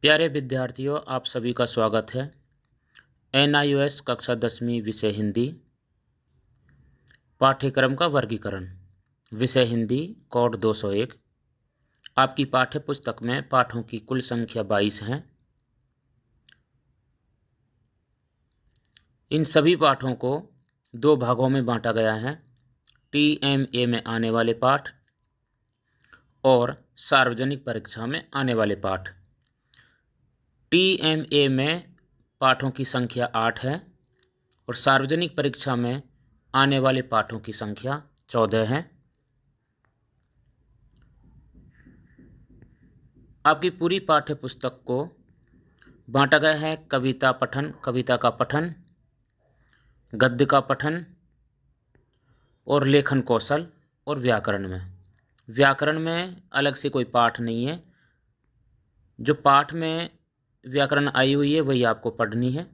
प्यारे विद्यार्थियों, आप सभी का स्वागत है। NIOS कक्षा 10वीं विषय हिंदी पाठ्यक्रम का वर्गीकरण। विषय हिंदी कोड 201। आपकी पाठ्य पुस्तक में पाठों की कुल संख्या 22 है। इन सभी पाठों को दो भागों में बांटा गया है। TMA में आने वाले पाठ और सार्वजनिक परीक्षा में आने वाले पाठ। TMA में पाठों की संख्या 8 है और सार्वजनिक परीक्षा में आने वाले पाठों की संख्या 14 है। आपकी पूरी पाठ्य पुस्तक को बांटा गया है कविता पठन, कविता का पठन, गद्य का पठन और लेखन कौशल और व्याकरण में। व्याकरण में अलग से कोई पाठ नहीं है। जो पाठ में व्याकरण आई हुई है वही आपको पढ़नी है।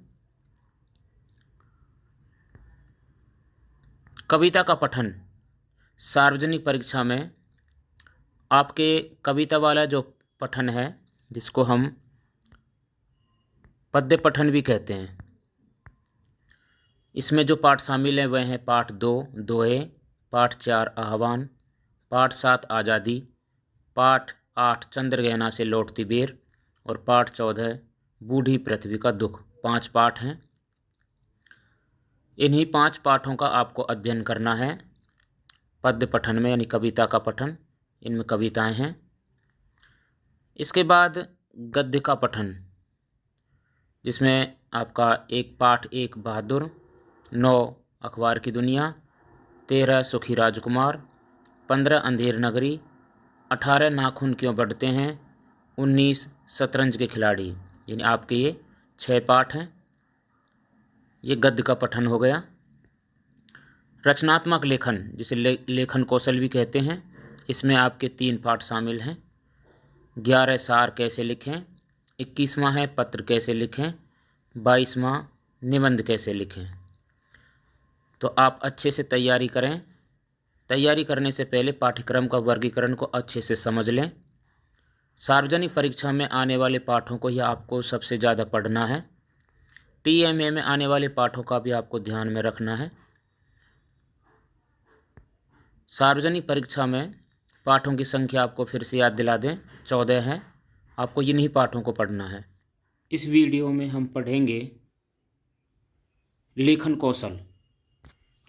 कविता का पठन सार्वजनिक परीक्षा में आपके कविता वाला जो पठन है, जिसको हम पद्य पठन भी कहते हैं, इसमें जो पाठ शामिल हैं वह हैं पाठ 2 दोहे, पाठ 4 आह्वान, पाठ 7 आज़ादी, पाठ 8 चंद्रगहना से लौटती बेर और पाठ 14 बूढ़ी पृथ्वी का दुख। 5 पाठ हैं। इन्हीं 5 पाठों का आपको अध्ययन करना है पद्य पठन में, यानी कविता का पठन। इनमें कविताएं हैं। इसके बाद गद्य का पठन, जिसमें आपका एक पाठ 1 बहादुर, 9 अखबार की दुनिया, 13 सुखी राजकुमार, 15 अंधेर नगरी, 18 नाखून क्यों बढ़ते हैं, 19 शतरंज के खिलाड़ी। यानी आपके ये 6 पाठ हैं। ये गद्य का पठन हो गया। रचनात्मक लेखन, जिसे लेखन कौशल भी कहते हैं, इसमें आपके 3 पाठ शामिल हैं। 11 सार कैसे लिखें, 21वां है पत्र कैसे लिखें, 22वां निबंध कैसे लिखें। तो आप अच्छे से तैयारी करें। तैयारी करने से पहले पाठ्यक्रम का वर्गीकरण को अच्छे से समझ लें। सार्वजनिक परीक्षा में आने वाले पाठों को ही आपको सबसे ज़्यादा पढ़ना है। TMA में आने वाले पाठों का भी आपको ध्यान में रखना है। सार्वजनिक परीक्षा में पाठों की संख्या आपको फिर से याद दिला दें, 14 है। आपको इन्हीं पाठों को पढ़ना है। इस वीडियो में हम पढ़ेंगे लेखन कौशल।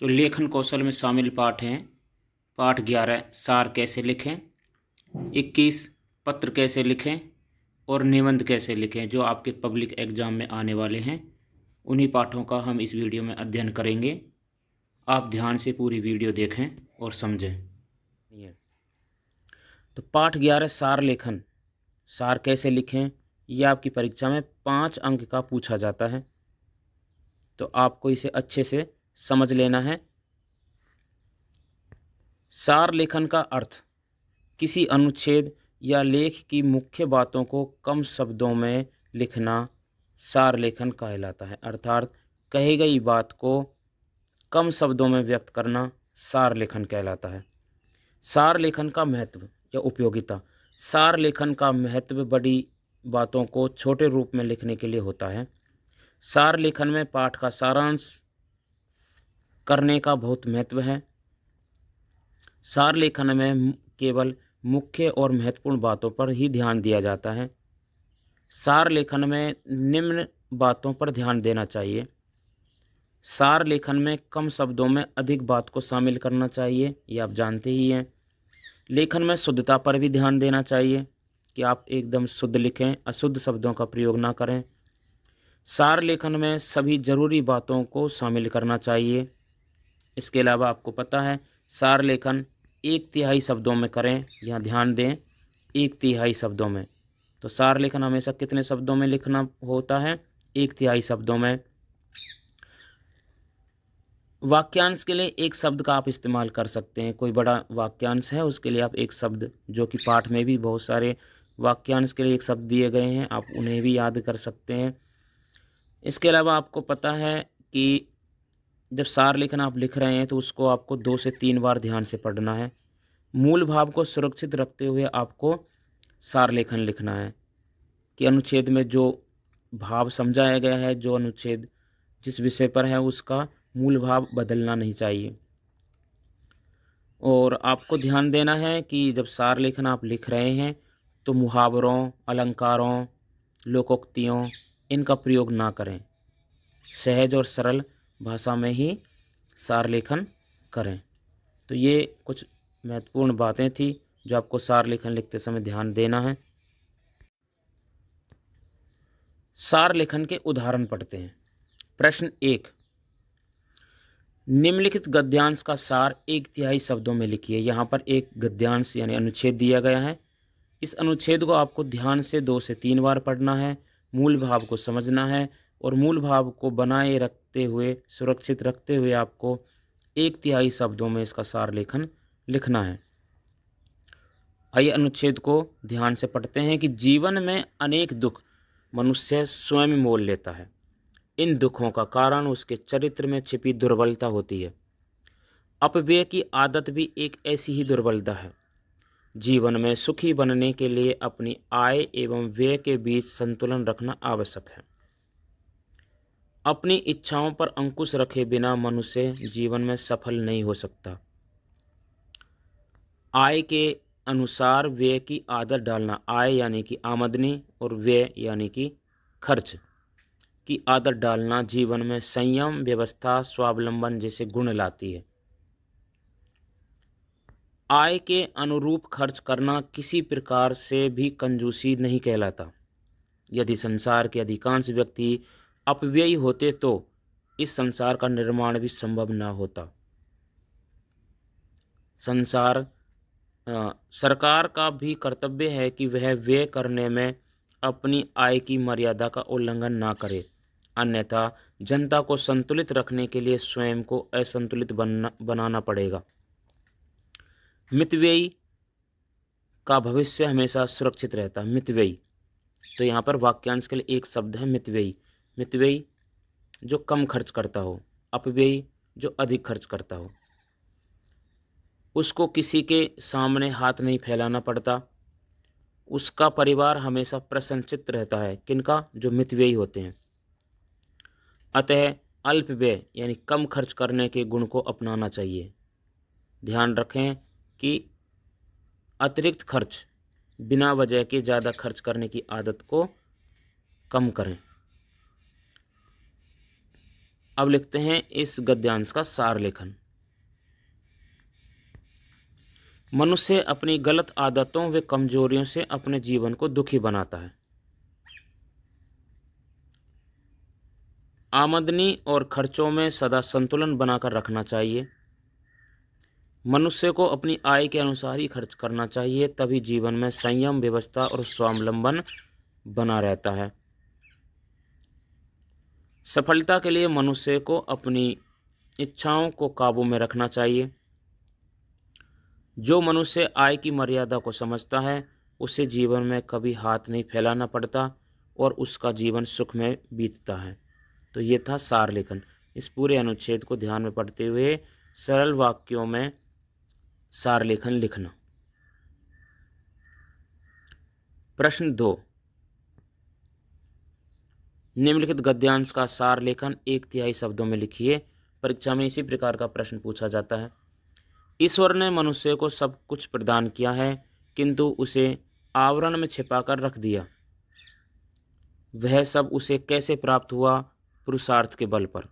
तो लेखन कौशल में शामिल पाठ हैं पाठ 11 सार कैसे लिखें, 21 पत्र कैसे लिखें और निबंध कैसे लिखें, जो आपके पब्लिक एग्जाम में आने वाले हैं। उन्हीं पाठों का हम इस वीडियो में अध्ययन करेंगे। आप ध्यान से पूरी वीडियो देखें और समझें। तो पाठ 11 सार लेखन, सार कैसे लिखें, यह आपकी परीक्षा में 5 अंक का पूछा जाता है। तो आपको इसे अच्छे से समझ लेना है। सार लेखन का अर्थ किसी अनुच्छेद या लेख की मुख्य बातों को कम शब्दों में लिखना सार लेखन कहलाता है। अर्थात कही गई बात को कम शब्दों में व्यक्त करना सार लेखन कहलाता है। सार लेखन का महत्व या उपयोगिता। सार लेखन का महत्व बड़ी बातों को छोटे रूप में लिखने के लिए होता है। सार लेखन में पाठ का सारांश करने का बहुत महत्व है। सार लेखन में केवल मुख्य और महत्वपूर्ण बातों पर ही ध्यान दिया जाता है। सार लेखन में निम्न बातों पर ध्यान देना चाहिए। सार लेखन में कम शब्दों में अधिक बात को शामिल करना चाहिए, ये आप जानते ही हैं। लेखन में शुद्धता पर भी ध्यान देना चाहिए कि आप एकदम शुद्ध लिखें, अशुद्ध शब्दों का प्रयोग ना करें। सार लेखन में सभी जरूरी बातों को शामिल करना चाहिए। इसके अलावा आपको पता है सार लेखन 1/3 शब्दों में करें। यहाँ ध्यान दें, 1/3 शब्दों में। तो सार लेखन हमेशा कितने शब्दों में लिखना होता है? 1/3 शब्दों में। वाक्यांश के लिए एक शब्द का आप इस्तेमाल कर सकते हैं। कोई बड़ा वाक्यांश है, उसके लिए आप एक शब्द, जो कि पाठ में भी बहुत सारे वाक्यांश के लिए एक शब्द दिए गए हैं, आप उन्हें भी याद कर सकते हैं। इसके अलावा आपको पता है कि जब सार लेखन आप लिख रहे हैं तो उसको आपको 2 से 3 बार ध्यान से पढ़ना है। मूल भाव को सुरक्षित रखते हुए आपको सार लेखन लिखना है। कि अनुच्छेद में जो भाव समझाया गया है, जो अनुच्छेद जिस विषय पर है, उसका मूल भाव बदलना नहीं चाहिए। और आपको ध्यान देना है कि जब सार लेखन आप लिख रहे हैं तो मुहावरों, अलंकारों, लोकोक्तियों इनका प्रयोग ना करें। सहज और सरल भाषा में ही सार लेखन करें। तो ये कुछ महत्वपूर्ण बातें थी जो आपको सार लेखन लिखते समय ध्यान देना है। सार लेखन के उदाहरण पढ़ते हैं। प्रश्न 1, निम्नलिखित गद्यांश का सार 1/3 शब्दों में लिखिए। यहाँ पर एक गद्यांश यानी अनुच्छेद दिया गया है। इस अनुच्छेद को आपको ध्यान से 2 से 3 बार पढ़ना है, मूल भाव को समझना है और मूल भाव को बनाए रखते हुए, सुरक्षित रखते हुए आपको 1/3 शब्दों में इसका सार लेखन लिखना है। आइए अनुच्छेद को ध्यान से पढ़ते हैं कि जीवन में अनेक दुख मनुष्य स्वयं मोल लेता है। इन दुखों का कारण उसके चरित्र में छिपी दुर्बलता होती है। अपव्यय की आदत भी एक ऐसी ही दुर्बलता है। जीवन में सुखी बनने के लिए अपनी आय एवं व्यय के बीच संतुलन रखना आवश्यक है। अपनी इच्छाओं पर अंकुश रखे बिना मनुष्य जीवन में सफल नहीं हो सकता। आय के अनुसार व्यय की आदत डालना, आय यानी कि आमदनी और व्यय यानी कि खर्च की आदत डालना जीवन में संयम, व्यवस्था, स्वावलंबन जैसे गुण लाती है। आय के अनुरूप खर्च करना किसी प्रकार से भी कंजूसी नहीं कहलाता। यदि संसार के अधिकांश व्यक्ति अपव्ययी होते तो इस संसार का निर्माण भी संभव न होता। सरकार का भी कर्तव्य है कि वह व्यय करने में अपनी आय की मर्यादा का उल्लंघन ना करे, अन्यथा जनता को संतुलित रखने के लिए स्वयं को असंतुलित बनाना पड़ेगा। मितव्ययी का भविष्य हमेशा सुरक्षित रहता है। मितव्ययी, तो यहाँ पर वाक्यांश के लिए एक शब्द है मितव्ययी। मितव्ययी जो कम खर्च करता हो, अपव्ययी जो अधिक खर्च करता हो। उसको किसी के सामने हाथ नहीं फैलाना पड़ता। उसका परिवार हमेशा प्रसन्नचित्त रहता है। किनका? जो मितव्ययी होते हैं। अतः अल्प व्यय यानी कम खर्च करने के गुण को अपनाना चाहिए। ध्यान रखें कि अतिरिक्त खर्च, बिना वजह के ज़्यादा खर्च करने की आदत को कम करें। अब लिखते हैं इस गद्यांश का सार लेखन। मनुष्य अपनी गलत आदतों व कमजोरियों से अपने जीवन को दुखी बनाता है। आमदनी और खर्चों में सदा संतुलन बनाकर रखना चाहिए। मनुष्य को अपनी आय के अनुसार ही खर्च करना चाहिए, तभी जीवन में संयम, व्यवस्था और स्वावलंबन बना रहता है। सफलता के लिए मनुष्य को अपनी इच्छाओं को काबू में रखना चाहिए। जो मनुष्य आय की मर्यादा को समझता है उसे जीवन में कभी हाथ नहीं फैलाना पड़ता और उसका जीवन सुख में बीतता है। तो ये था सार लेखन। इस पूरे अनुच्छेद को ध्यान में पढ़ते हुए सरल वाक्यों में सार लेखन लिखना। प्रश्न 2, निम्नलिखित गद्यांश का सार लेखन 1/3 शब्दों में लिखिए। परीक्षा में इसी प्रकार का प्रश्न पूछा जाता है। ईश्वर ने मनुष्य को सब कुछ प्रदान किया है किंतु उसे आवरण में छिपाकर रख दिया। वह सब उसे कैसे प्राप्त हुआ? पुरुषार्थ के बल पर।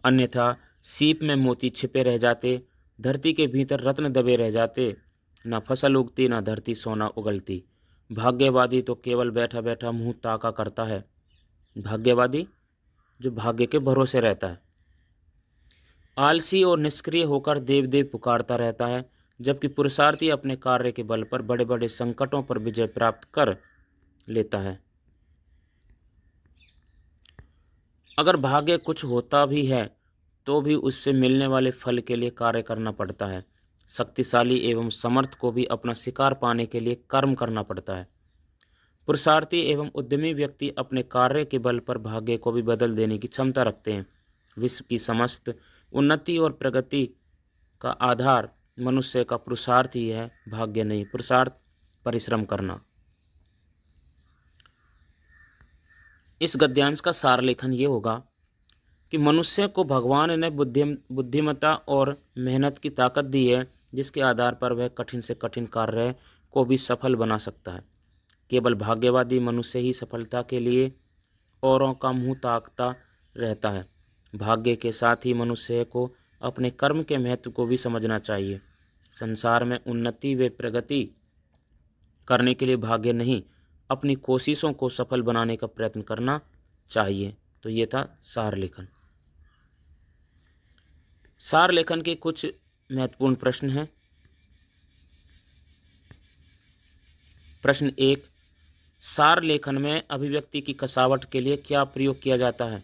अन्यथा सीप में मोती छिपे रह जाते, धरती के भीतर रत्न दबे रह जाते, न फसल उगती न धरती सोना उगलती। भाग्यवादी तो केवल बैठा बैठा मुंह ताका करता है। भाग्यवादी जो भाग्य के भरोसे रहता है। आलसी और निष्क्रिय होकर देव देव पुकारता रहता है, जबकि पुरुषार्थी अपने कार्य के बल पर बड़े बड़े संकटों पर विजय प्राप्त कर लेता है। अगर भाग्य कुछ होता भी है तो भी उससे मिलने वाले फल के लिए कार्य करना पड़ता है। शक्तिशाली एवं समर्थ को भी अपना शिकार पाने के लिए कर्म करना पड़ता है। पुरुषार्थी एवं उद्यमी व्यक्ति अपने कार्य के बल पर भाग्य को भी बदल देने की क्षमता रखते हैं। विश्व की समस्त उन्नति और प्रगति का आधार मनुष्य का पुरुषार्थ ही है, भाग्य नहीं। पुरुषार्थ परिश्रम करना। इस गद्यांश का सार लेखन ये होगा कि मनुष्य को भगवान ने बुद्धिमत्ता और मेहनत की ताकत दी है, जिसके आधार पर वह कठिन से कठिन कार्य को भी सफल बना सकता है। केवल भाग्यवादी मनुष्य ही सफलता के लिए औरों का मुंह ताकता रहता है। भाग्य के साथ ही मनुष्य को अपने कर्म के महत्व को भी समझना चाहिए। संसार में उन्नति व प्रगति करने के लिए भाग्य नहीं, अपनी कोशिशों को सफल बनाने का प्रयत्न करना चाहिए। तो ये था सार लेखन। सार लेखन के कुछ महत्वपूर्ण प्रश्न हैं। प्रश्न 1, सार लेखन में अभिव्यक्ति की कसावट के लिए क्या प्रयोग किया जाता है?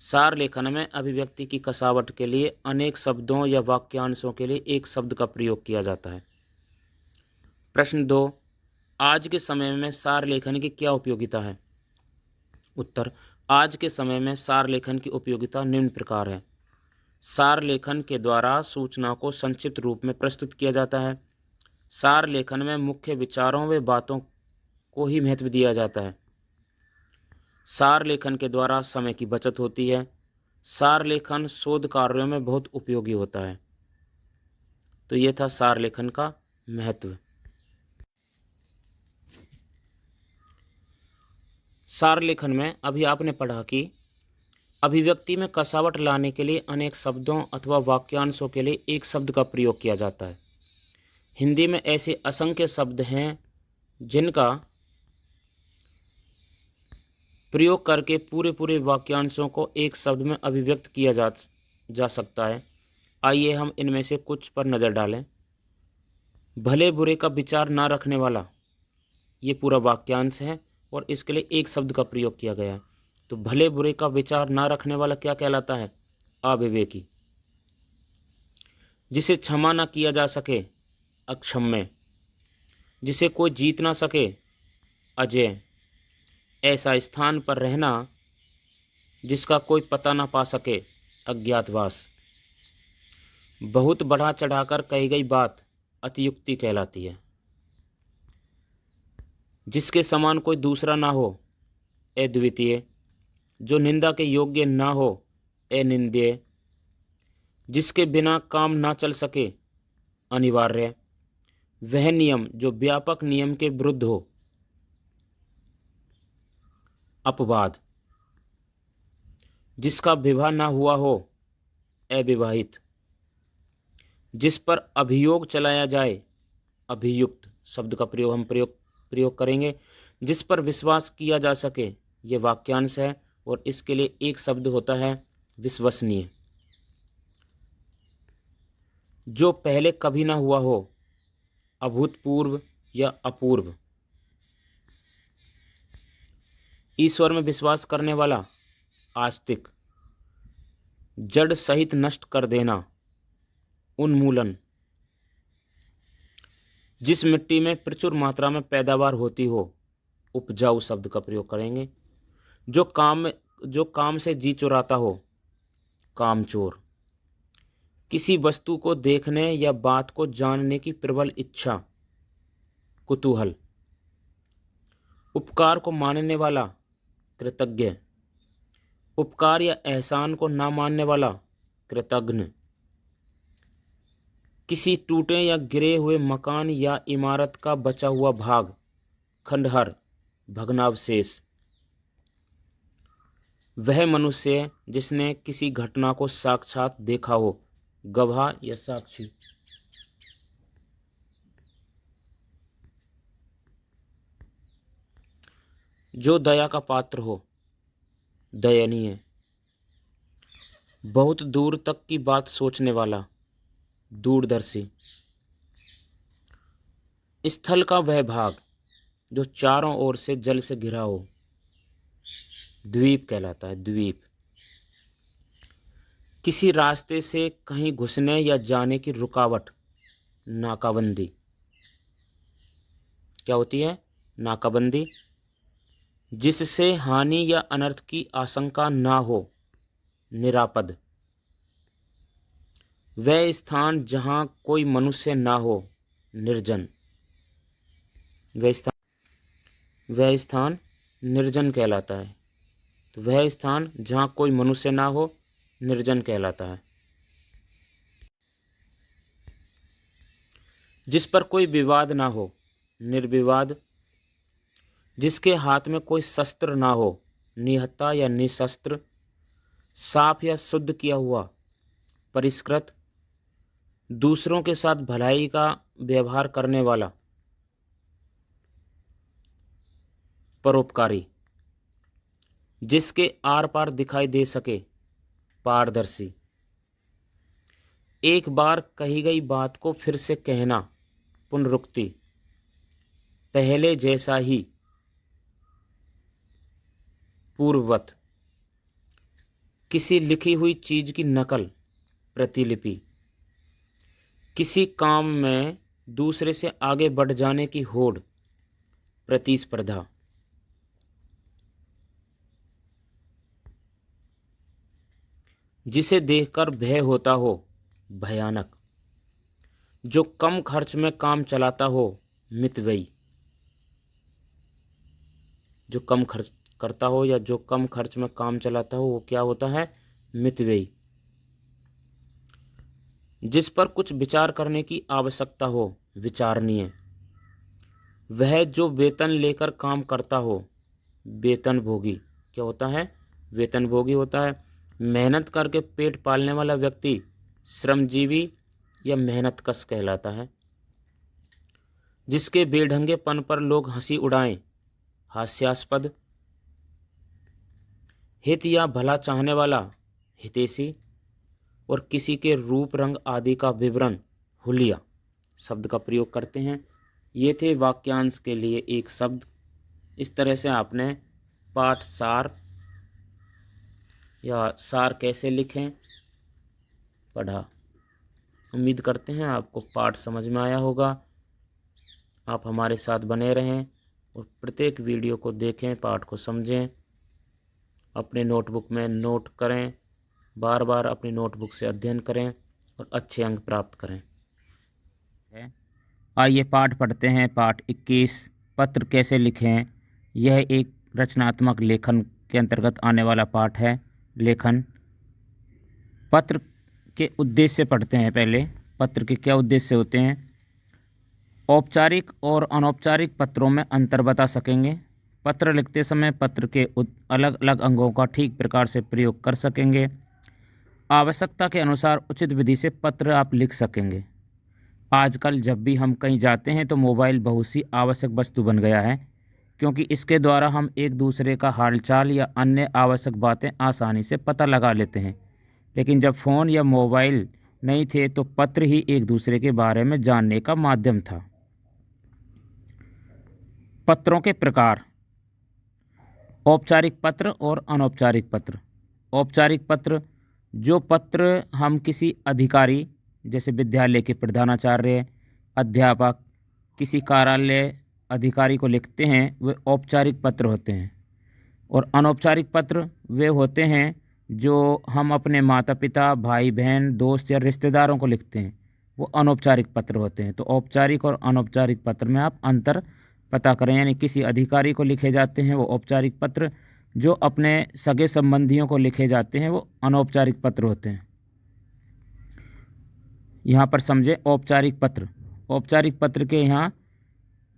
सार लेखन में अभिव्यक्ति की कसावट के लिए अनेक शब्दों या वाक्यांशों के लिए एक शब्द का प्रयोग किया जाता है। प्रश्न 2, आज के समय में सार लेखन की क्या उपयोगिता है? उत्तर, आज के समय में सार लेखन की उपयोगिता निम्न प्रकार है। सार लेखन के द्वारा सूचना को संक्षिप्त रूप में प्रस्तुत किया जाता है। सार लेखन में मुख्य विचारों व बातों को ही महत्व दिया जाता है। सार लेखन के द्वारा समय की बचत होती है। सार लेखन शोध कार्यों में बहुत उपयोगी होता है। तो ये था सार लेखन का महत्व। सार लेखन में अभी आपने पढ़ा कि अभिव्यक्ति में कसावट लाने के लिए अनेक शब्दों अथवा वाक्यांशों के लिए एक शब्द का प्रयोग किया जाता है। हिंदी में ऐसे असंख्य शब्द हैं जिनका प्रयोग करके पूरे वाक्यांशों को एक शब्द में अभिव्यक्त किया जा सकता है। आइए हम इनमें से कुछ पर नज़र डालें। भले बुरे का विचार ना रखने वाला, ये पूरा वाक्यांश है और इसके लिए एक शब्द का प्रयोग किया गया है। तो भले बुरे का विचार ना रखने वाला क्या कहलाता है? अविवेकी। जिसे क्षमा ना किया जा सके, अक्षम्य। जिसे कोई जीत ना सके, अजेय। ऐसा स्थान पर रहना जिसका कोई पता ना पा सके, अज्ञातवास। बहुत बढ़ा चढ़ाकर कही गई बात अतियुक्ति कहलाती है। जिसके समान कोई दूसरा ना हो, अद्वितीय। जो निंदा के योग्य ना हो, अनिंद्य। जिसके बिना काम ना चल सके, अनिवार्य। वह नियम जो व्यापक नियम के विरुद्ध हो, अपवाद। जिसका विवाह ना हुआ हो, अविवाहित। जिस पर अभियोग चलाया जाए, अभियुक्त शब्द का प्रयोग करेंगे। जिस पर विश्वास किया जा सके, ये वाक्यांश है और इसके लिए एक शब्द होता है विश्वसनीय। जो पहले कभी ना हुआ हो, अभूतपूर्व या अपूर्व। ईश्वर में विश्वास करने वाला, आस्तिक। जड़ सहित नष्ट कर देना, उन्मूलन। जिस मिट्टी में प्रचुर मात्रा में पैदावार होती हो, उपजाऊ शब्द का प्रयोग करेंगे। जो काम से जी चुराता हो, कामचोर। किसी वस्तु को देखने या बात को जानने की प्रबल इच्छा, कुतूहल। उपकार को मानने वाला, कृतज्ञ। उपकार या एहसान को ना मानने वाला, कृतघ्न। किसी टूटे या गिरे हुए मकान या इमारत का बचा हुआ भाग, खंडहर, भग्नावशेष। वह मनुष्य जिसने किसी घटना को साक्षात देखा हो, गवाह या साक्षी। जो दया का पात्र हो, दयनीय। बहुत दूर तक की बात सोचने वाला, दूरदर्शी। स्थल का वह भाग जो चारों ओर से जल से घिरा हो, द्वीप कहलाता है, द्वीप। किसी रास्ते से कहीं घुसने या जाने की रुकावट, नाकाबंदी। क्या होती है? नाकाबंदी। जिससे हानि या अनर्थ की आशंका ना हो, निरापद। वह स्थान जहाँ कोई मनुष्य ना हो, निर्जन। वह स्थान निर्जन कहलाता है। तो वह स्थान जहाँ कोई मनुष्य ना हो निर्जन कहलाता है। जिस पर कोई विवाद ना हो निर्विवाद। जिसके हाथ में कोई शस्त्र ना हो निहत्था या निशस्त्र। साफ या शुद्ध किया हुआ परिष्कृत। दूसरों के साथ भलाई का व्यवहार करने वाला परोपकारी। जिसके आर पार दिखाई दे सके पारदर्शी। एक बार कही गई बात को फिर से कहना पुनरुक्ति। पहले जैसा ही पूर्ववत। किसी लिखी हुई चीज की नकल प्रतिलिपि। किसी काम में दूसरे से आगे बढ़ जाने की होड़ प्रतिस्पर्धा। जिसे देखकर भय होता हो भयानक। जो कम खर्च में काम चलाता हो मितव्ययी। जो कम खर्च करता हो या जो कम खर्च में काम चलाता हो वो क्या होता है मितव्ययी। जिस पर कुछ विचार करने की आवश्यकता हो विचारणीय। वह जो वेतन लेकर काम करता हो वेतनभोगी। क्या होता है वेतनभोगी होता है। मेहनत करके पेट पालने वाला व्यक्ति श्रमजीवी या मेहनतकश कहलाता है। जिसके बेढंगेपन पर लोग हंसी उड़ाएं हास्यास्पद। हित या भला चाहने वाला हितैषी। और किसी के रूप रंग आदि का विवरण हुलिया शब्द का प्रयोग करते हैं। ये थे वाक्यांश के लिए एक शब्द। इस तरह से आपने पाठ सार या सार कैसे लिखें पढ़ा। उम्मीद करते हैं आपको पाठ समझ में आया होगा। आप हमारे साथ बने रहें और प्रत्येक वीडियो को देखें पाठ को समझें। अपने नोटबुक में नोट करें। बार बार अपनी नोटबुक से अध्ययन करें और अच्छे अंक प्राप्त करें। आइए पाठ पढ़ते हैं। पाठ 21 पत्र कैसे लिखें। यह एक रचनात्मक लेखन के अंतर्गत आने वाला पाठ है। लेखन पत्र के उद्देश्य पढ़ते हैं। पहले पत्र के क्या उद्देश्य होते हैं। औपचारिक और अनौपचारिक पत्रों में अंतर बता सकेंगे। पत्र लिखते समय पत्र के अलग अलग अंगों का ठीक प्रकार से प्रयोग कर सकेंगे। आवश्यकता के अनुसार उचित विधि से पत्र आप लिख सकेंगे। आजकल जब भी हम कहीं जाते हैं तो मोबाइल बहुत सी आवश्यक वस्तु बन गया है, क्योंकि इसके द्वारा हम एक दूसरे का हालचाल या अन्य आवश्यक बातें आसानी से पता लगा लेते हैं। लेकिन जब फ़ोन या मोबाइल नहीं थे तो पत्र ही एक दूसरे के बारे में जानने का माध्यम था। पत्रों के प्रकार औपचारिक पत्र और अनौपचारिक पत्र। औपचारिक पत्र जो पत्र हम किसी अधिकारी जैसे विद्यालय के प्रधानाचार्य अध्यापक किसी कार्यालय अधिकारी को लिखते हैं वे औपचारिक पत्र होते हैं। और अनौपचारिक पत्र वे होते हैं जो हम अपने माता पिता भाई बहन दोस्त या रिश्तेदारों को लिखते हैं, वो अनौपचारिक पत्र होते हैं। तो औपचारिक और अनौपचारिक पत्र में आप अंतर पता करें। यानी किसी अधिकारी को लिखे जाते हैं वो औपचारिक पत्र, जो अपने सगे संबंधियों को लिखे जाते हैं वो अनौपचारिक पत्र होते हैं। यहाँ पर समझे औपचारिक पत्र। औपचारिक पत्र के यहाँ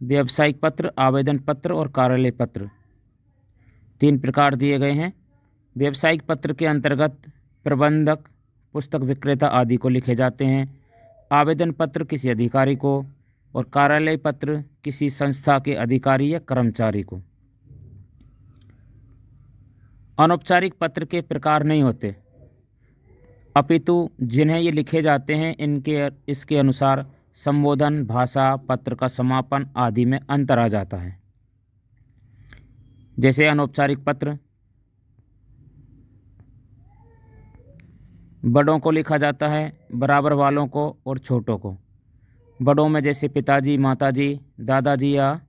व्यावसायिक पत्र आवेदन पत्र और कार्यालय पत्र 3 प्रकार दिए गए हैं। व्यावसायिक पत्र के अंतर्गत प्रबंधक पुस्तक विक्रेता आदि को लिखे जाते हैं। आवेदन पत्र किसी अधिकारी को और कार्यालय पत्र किसी संस्था के अधिकारी या कर्मचारी को। अनौपचारिक पत्र के प्रकार नहीं होते, अपितु जिन्हें ये लिखे जाते हैं इसके अनुसार संबोधन भाषा पत्र का समापन आदि में अंतर आ जाता है। जैसे अनौपचारिक पत्र बड़ों को लिखा जाता है, बराबर वालों को और छोटों को। बड़ों में जैसे पिताजी माताजी दादाजी या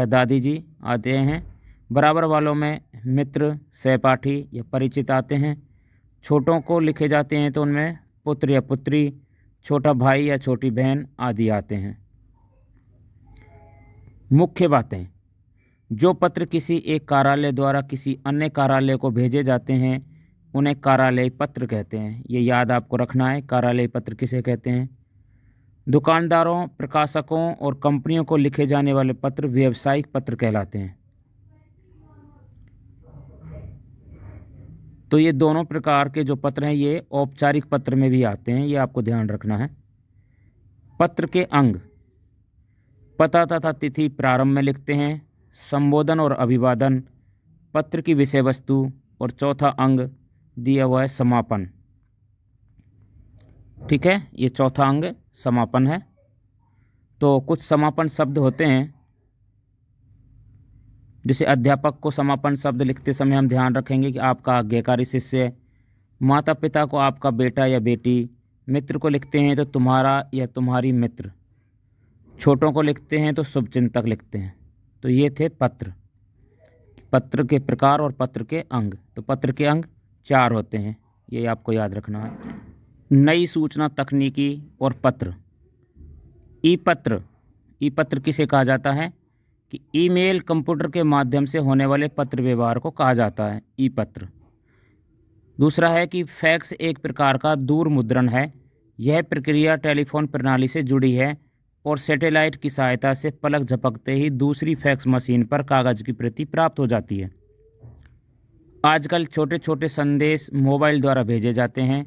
दादी जी आते हैं। बराबर वालों में मित्र सहपाठी या परिचित आते हैं। छोटों को लिखे जाते हैं तो उनमें पुत्र या पुत्री छोटा भाई या छोटी बहन आदि आते हैं। मुख्य बातें जो पत्र किसी एक कार्यालय द्वारा किसी अन्य कार्यालय को भेजे जाते हैं उन्हें कार्यालय पत्र कहते हैं। ये याद आपको रखना है, कार्यालय पत्र किसे कहते हैं। दुकानदारों, प्रकाशकों और कंपनियों को लिखे जाने वाले पत्र व्यावसायिक पत्र कहलाते हैं। तो ये दोनों प्रकार के जो पत्र हैं ये औपचारिक पत्र में भी आते हैं, ये आपको ध्यान रखना है। पत्र के अंग पता तथा तिथि प्रारंभ में लिखते हैं, संबोधन और अभिवादन, पत्र की विषय वस्तु, और चौथा अंग दिया हुआ है समापन। ठीक है, ये चौथा अंग समापन है। तो कुछ समापन शब्द होते हैं, जैसे अध्यापक को समापन शब्द लिखते समय हम ध्यान रखेंगे कि आपका आज्ञाकारी शिष्य, माता पिता को आपका बेटा या बेटी, मित्र को लिखते हैं तो तुम्हारा या तुम्हारी मित्र, छोटों को लिखते हैं तो शुभचिंतक लिखते हैं। तो ये थे पत्र, पत्र के प्रकार और पत्र के अंग। तो पत्र के अंग 4 होते हैं, ये आपको याद रखना है। नई सूचना तकनीकी और पत्र। ई पत्र, ई पत्र किसे कहा जाता है कि ईमेल, कंप्यूटर के माध्यम से होने वाले पत्र व्यवहार को कहा जाता है ई पत्र। दूसरा है कि फैक्स एक प्रकार का दूर मुद्रण है। यह प्रक्रिया टेलीफोन प्रणाली से जुड़ी है और सैटेलाइट की सहायता से पलक झपकते ही दूसरी फैक्स मशीन पर कागज़ की प्रति प्राप्त हो जाती है। आजकल छोटे छोटे संदेश मोबाइल द्वारा भेजे जाते हैं।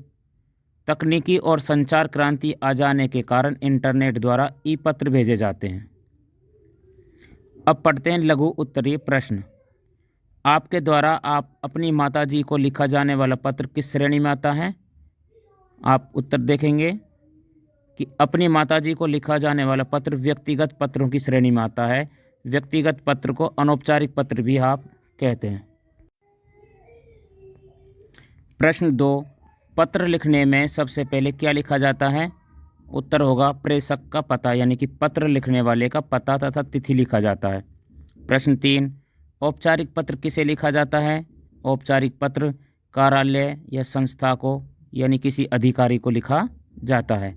तकनीकी और संचार क्रांति आ जाने के कारण इंटरनेट द्वारा ई पत्र भेजे जाते हैं। अब पढ़ते हैं लघु उत्तरीय प्रश्न। आपके द्वारा आप अपनी माताजी को लिखा जाने वाला पत्र किस श्रेणी में आता है? आप उत्तर देखेंगे कि अपनी माताजी को लिखा जाने वाला पत्र व्यक्तिगत पत्रों की श्रेणी में आता है। व्यक्तिगत पत्र को अनौपचारिक पत्र भी आप कहते हैं। प्रश्न 2, पत्र लिखने में सबसे पहले क्या लिखा जाता है? उत्तर होगा प्रेषक का पता, यानी कि पत्र लिखने वाले का पता तथा तिथि लिखा जाता है। प्रश्न 3, औपचारिक पत्र किसे लिखा जाता है? औपचारिक पत्र कार्यालय या संस्था को, यानी किसी अधिकारी को लिखा जाता है।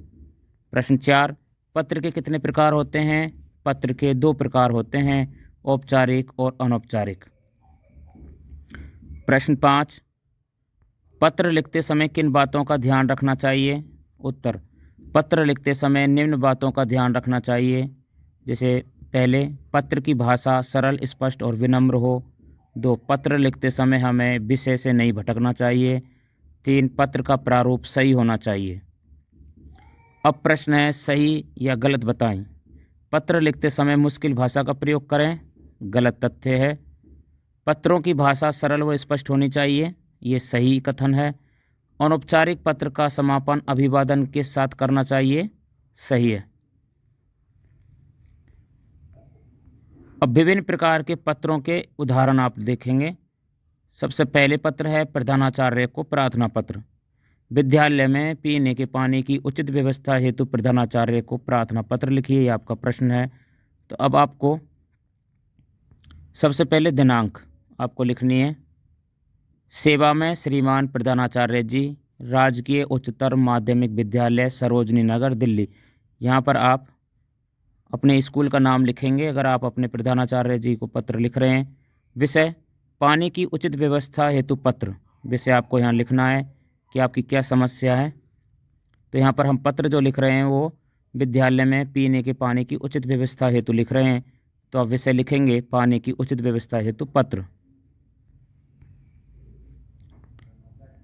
प्रश्न 4, पत्र के कितने प्रकार होते हैं? पत्र के 2 प्रकार होते हैं, औपचारिक और अनौपचारिक। प्रश्न 5, पत्र लिखते समय किन बातों का ध्यान रखना चाहिए? उत्तर, पत्र लिखते समय निम्न बातों का ध्यान रखना चाहिए। जैसे पहले, पत्र की भाषा सरल, स्पष्ट और विनम्र हो। 2, पत्र लिखते समय हमें विषय से नहीं भटकना चाहिए। 3, पत्र का प्रारूप सही होना चाहिए। अब प्रश्न है, सही या गलत बताएं। पत्र लिखते समय मुश्किल भाषा का प्रयोग करें, गलत तथ्य है। पत्रों की भाषा सरल व स्पष्ट होनी चाहिए, ये सही कथन है। अनौपचारिक पत्र का समापन अभिवादन के साथ करना चाहिए, सही है। अब विभिन्न प्रकार के पत्रों के उदाहरण आप देखेंगे। सबसे पहले पत्र है प्रधानाचार्य को प्रार्थना पत्र। विद्यालय में पीने के पानी की उचित व्यवस्था हेतु प्रधानाचार्य को प्रार्थना पत्र लिखिए, ये आपका प्रश्न है। तो अब आपको सबसे पहले दिनांक आपको लिखनी है। सेवा में श्रीमान प्रधानाचार्य जी, राजकीय उच्चतर माध्यमिक विद्यालय सरोजनी नगर दिल्ली। यहाँ पर आप अपने स्कूल का नाम लिखेंगे अगर आप अपने प्रधानाचार्य जी को पत्र लिख रहे हैं। विषय, पानी की उचित व्यवस्था हेतु पत्र। विषय आपको यहाँ लिखना है कि आपकी क्या समस्या है। तो यहाँ पर हम पत्र जो लिख रहे हैं वो विद्यालय में पीने के पानी की उचित व्यवस्था हेतु लिख रहे हैं, तो आप विषय लिखेंगे पानी की उचित व्यवस्था हेतु पत्र।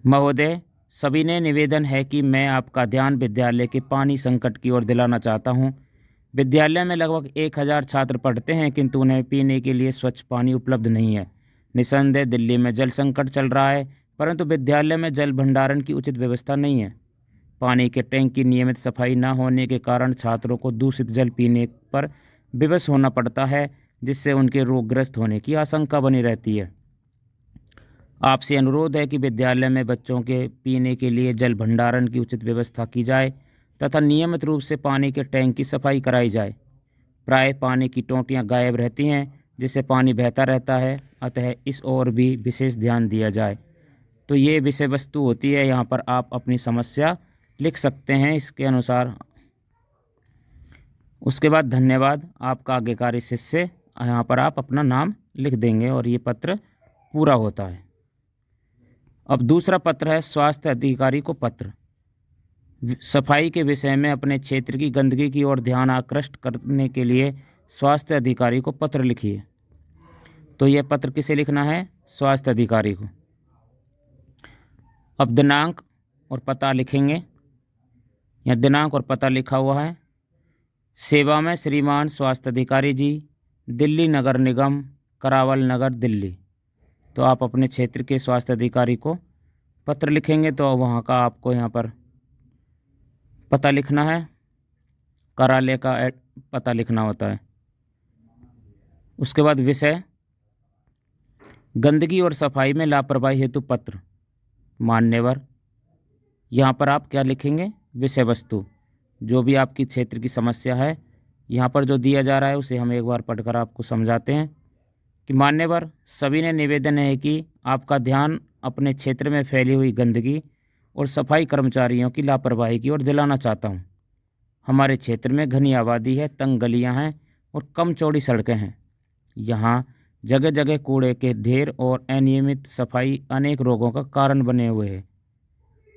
महोदय, सविनय निवेदन है कि मैं आपका ध्यान विद्यालय के पानी संकट की ओर दिलाना चाहता हूँ। विद्यालय में लगभग 1000 छात्र पढ़ते हैं, किंतु उन्हें पीने के लिए स्वच्छ पानी उपलब्ध नहीं है। निस्संदेह दिल्ली में जल संकट चल रहा है, परंतु विद्यालय में जल भंडारण की उचित व्यवस्था नहीं है। पानी के टैंक की नियमित सफाई न होने के कारण छात्रों को दूषित जल पीने पर विवश होना पड़ता है, जिससे उनके रोगग्रस्त होने की आशंका बनी रहती है। आपसे अनुरोध है कि विद्यालय में बच्चों के पीने के लिए जल भंडारण की उचित व्यवस्था की जाए तथा नियमित रूप से पानी के टैंक की सफाई कराई जाए। प्राय पानी की टोंटियाँ गायब रहती हैं, जिससे पानी बहता रहता है, अतः इस ओर भी विशेष ध्यान दिया जाए। तो ये विषय वस्तु होती है, यहाँ पर आप अपनी समस्या लिख सकते हैं इसके अनुसार। उसके बाद धन्यवाद, आपका आज्ञाकारी शिष्य यहाँ पर आप अपना नाम लिख देंगे और ये पत्र पूरा होता है। अब दूसरा पत्र है स्वास्थ्य अधिकारी को पत्र। सफाई के विषय में अपने क्षेत्र की गंदगी की ओर ध्यान आकृष्ट करने के लिए स्वास्थ्य अधिकारी को पत्र लिखिए। तो यह पत्र किसे लिखना है? स्वास्थ्य अधिकारी को। अब दिनांक और पता लिखेंगे। यहाँ दिनांक और पता लिखा हुआ है। सेवा में श्रीमान स्वास्थ्य अधिकारी जी, दिल्ली नगर निगम, करावल नगर, दिल्ली। तो आप अपने क्षेत्र के स्वास्थ्य अधिकारी को पत्र लिखेंगे तो वहाँ का आपको यहाँ पर पता लिखना है, कार्यालय का पता लिखना होता है। उसके बाद विषय, गंदगी और सफाई में लापरवाही हेतु पत्र, मान्यवर। यहाँ पर आप क्या लिखेंगे? विषय वस्तु, जो भी आपकी क्षेत्र की समस्या है यहाँ पर जो दिया जा रहा है उसे हम एक बार पढ़कर आपको समझाते हैं कि मान्यवर, सभी ने निवेदन है कि आपका ध्यान अपने क्षेत्र में फैली हुई गंदगी और सफाई कर्मचारियों की लापरवाही की ओर दिलाना चाहता हूँ। हमारे क्षेत्र में घनी आबादी है, तंग गलियाँ हैं और कम चौड़ी सड़कें हैं। यहाँ जगह जगह कूड़े के ढेर और अनियमित सफाई अनेक रोगों का कारण बने हुए हैं।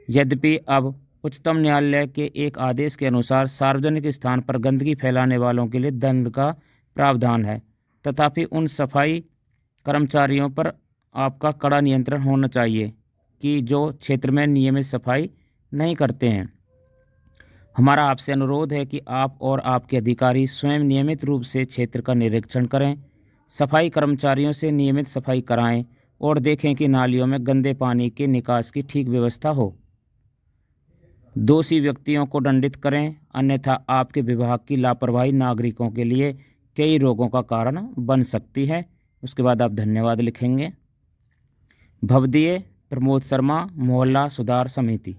यद्यपि अब उच्चतम न्यायालय के एक आदेश के अनुसार सार्वजनिक स्थान पर गंदगी फैलाने वालों के लिए दंड का प्रावधान है, तथापि उन सफाई कर्मचारियों पर आपका कड़ा नियंत्रण होना चाहिए कि जो क्षेत्र में नियमित सफाई नहीं करते हैं। हमारा आपसे अनुरोध है कि आप और आपके अधिकारी स्वयं नियमित रूप से क्षेत्र का निरीक्षण करें, सफाई कर्मचारियों से नियमित सफाई कराएं और देखें कि नालियों में गंदे पानी के निकास की ठीक व्यवस्था हो। दोषी व्यक्तियों को दंडित करें, अन्यथा आपके विभाग की लापरवाही नागरिकों के लिए कई रोगों का कारण बन सकती है। उसके बाद आप धन्यवाद लिखेंगे। भवदीय प्रमोद शर्मा, मोहल्ला सुधार समिति।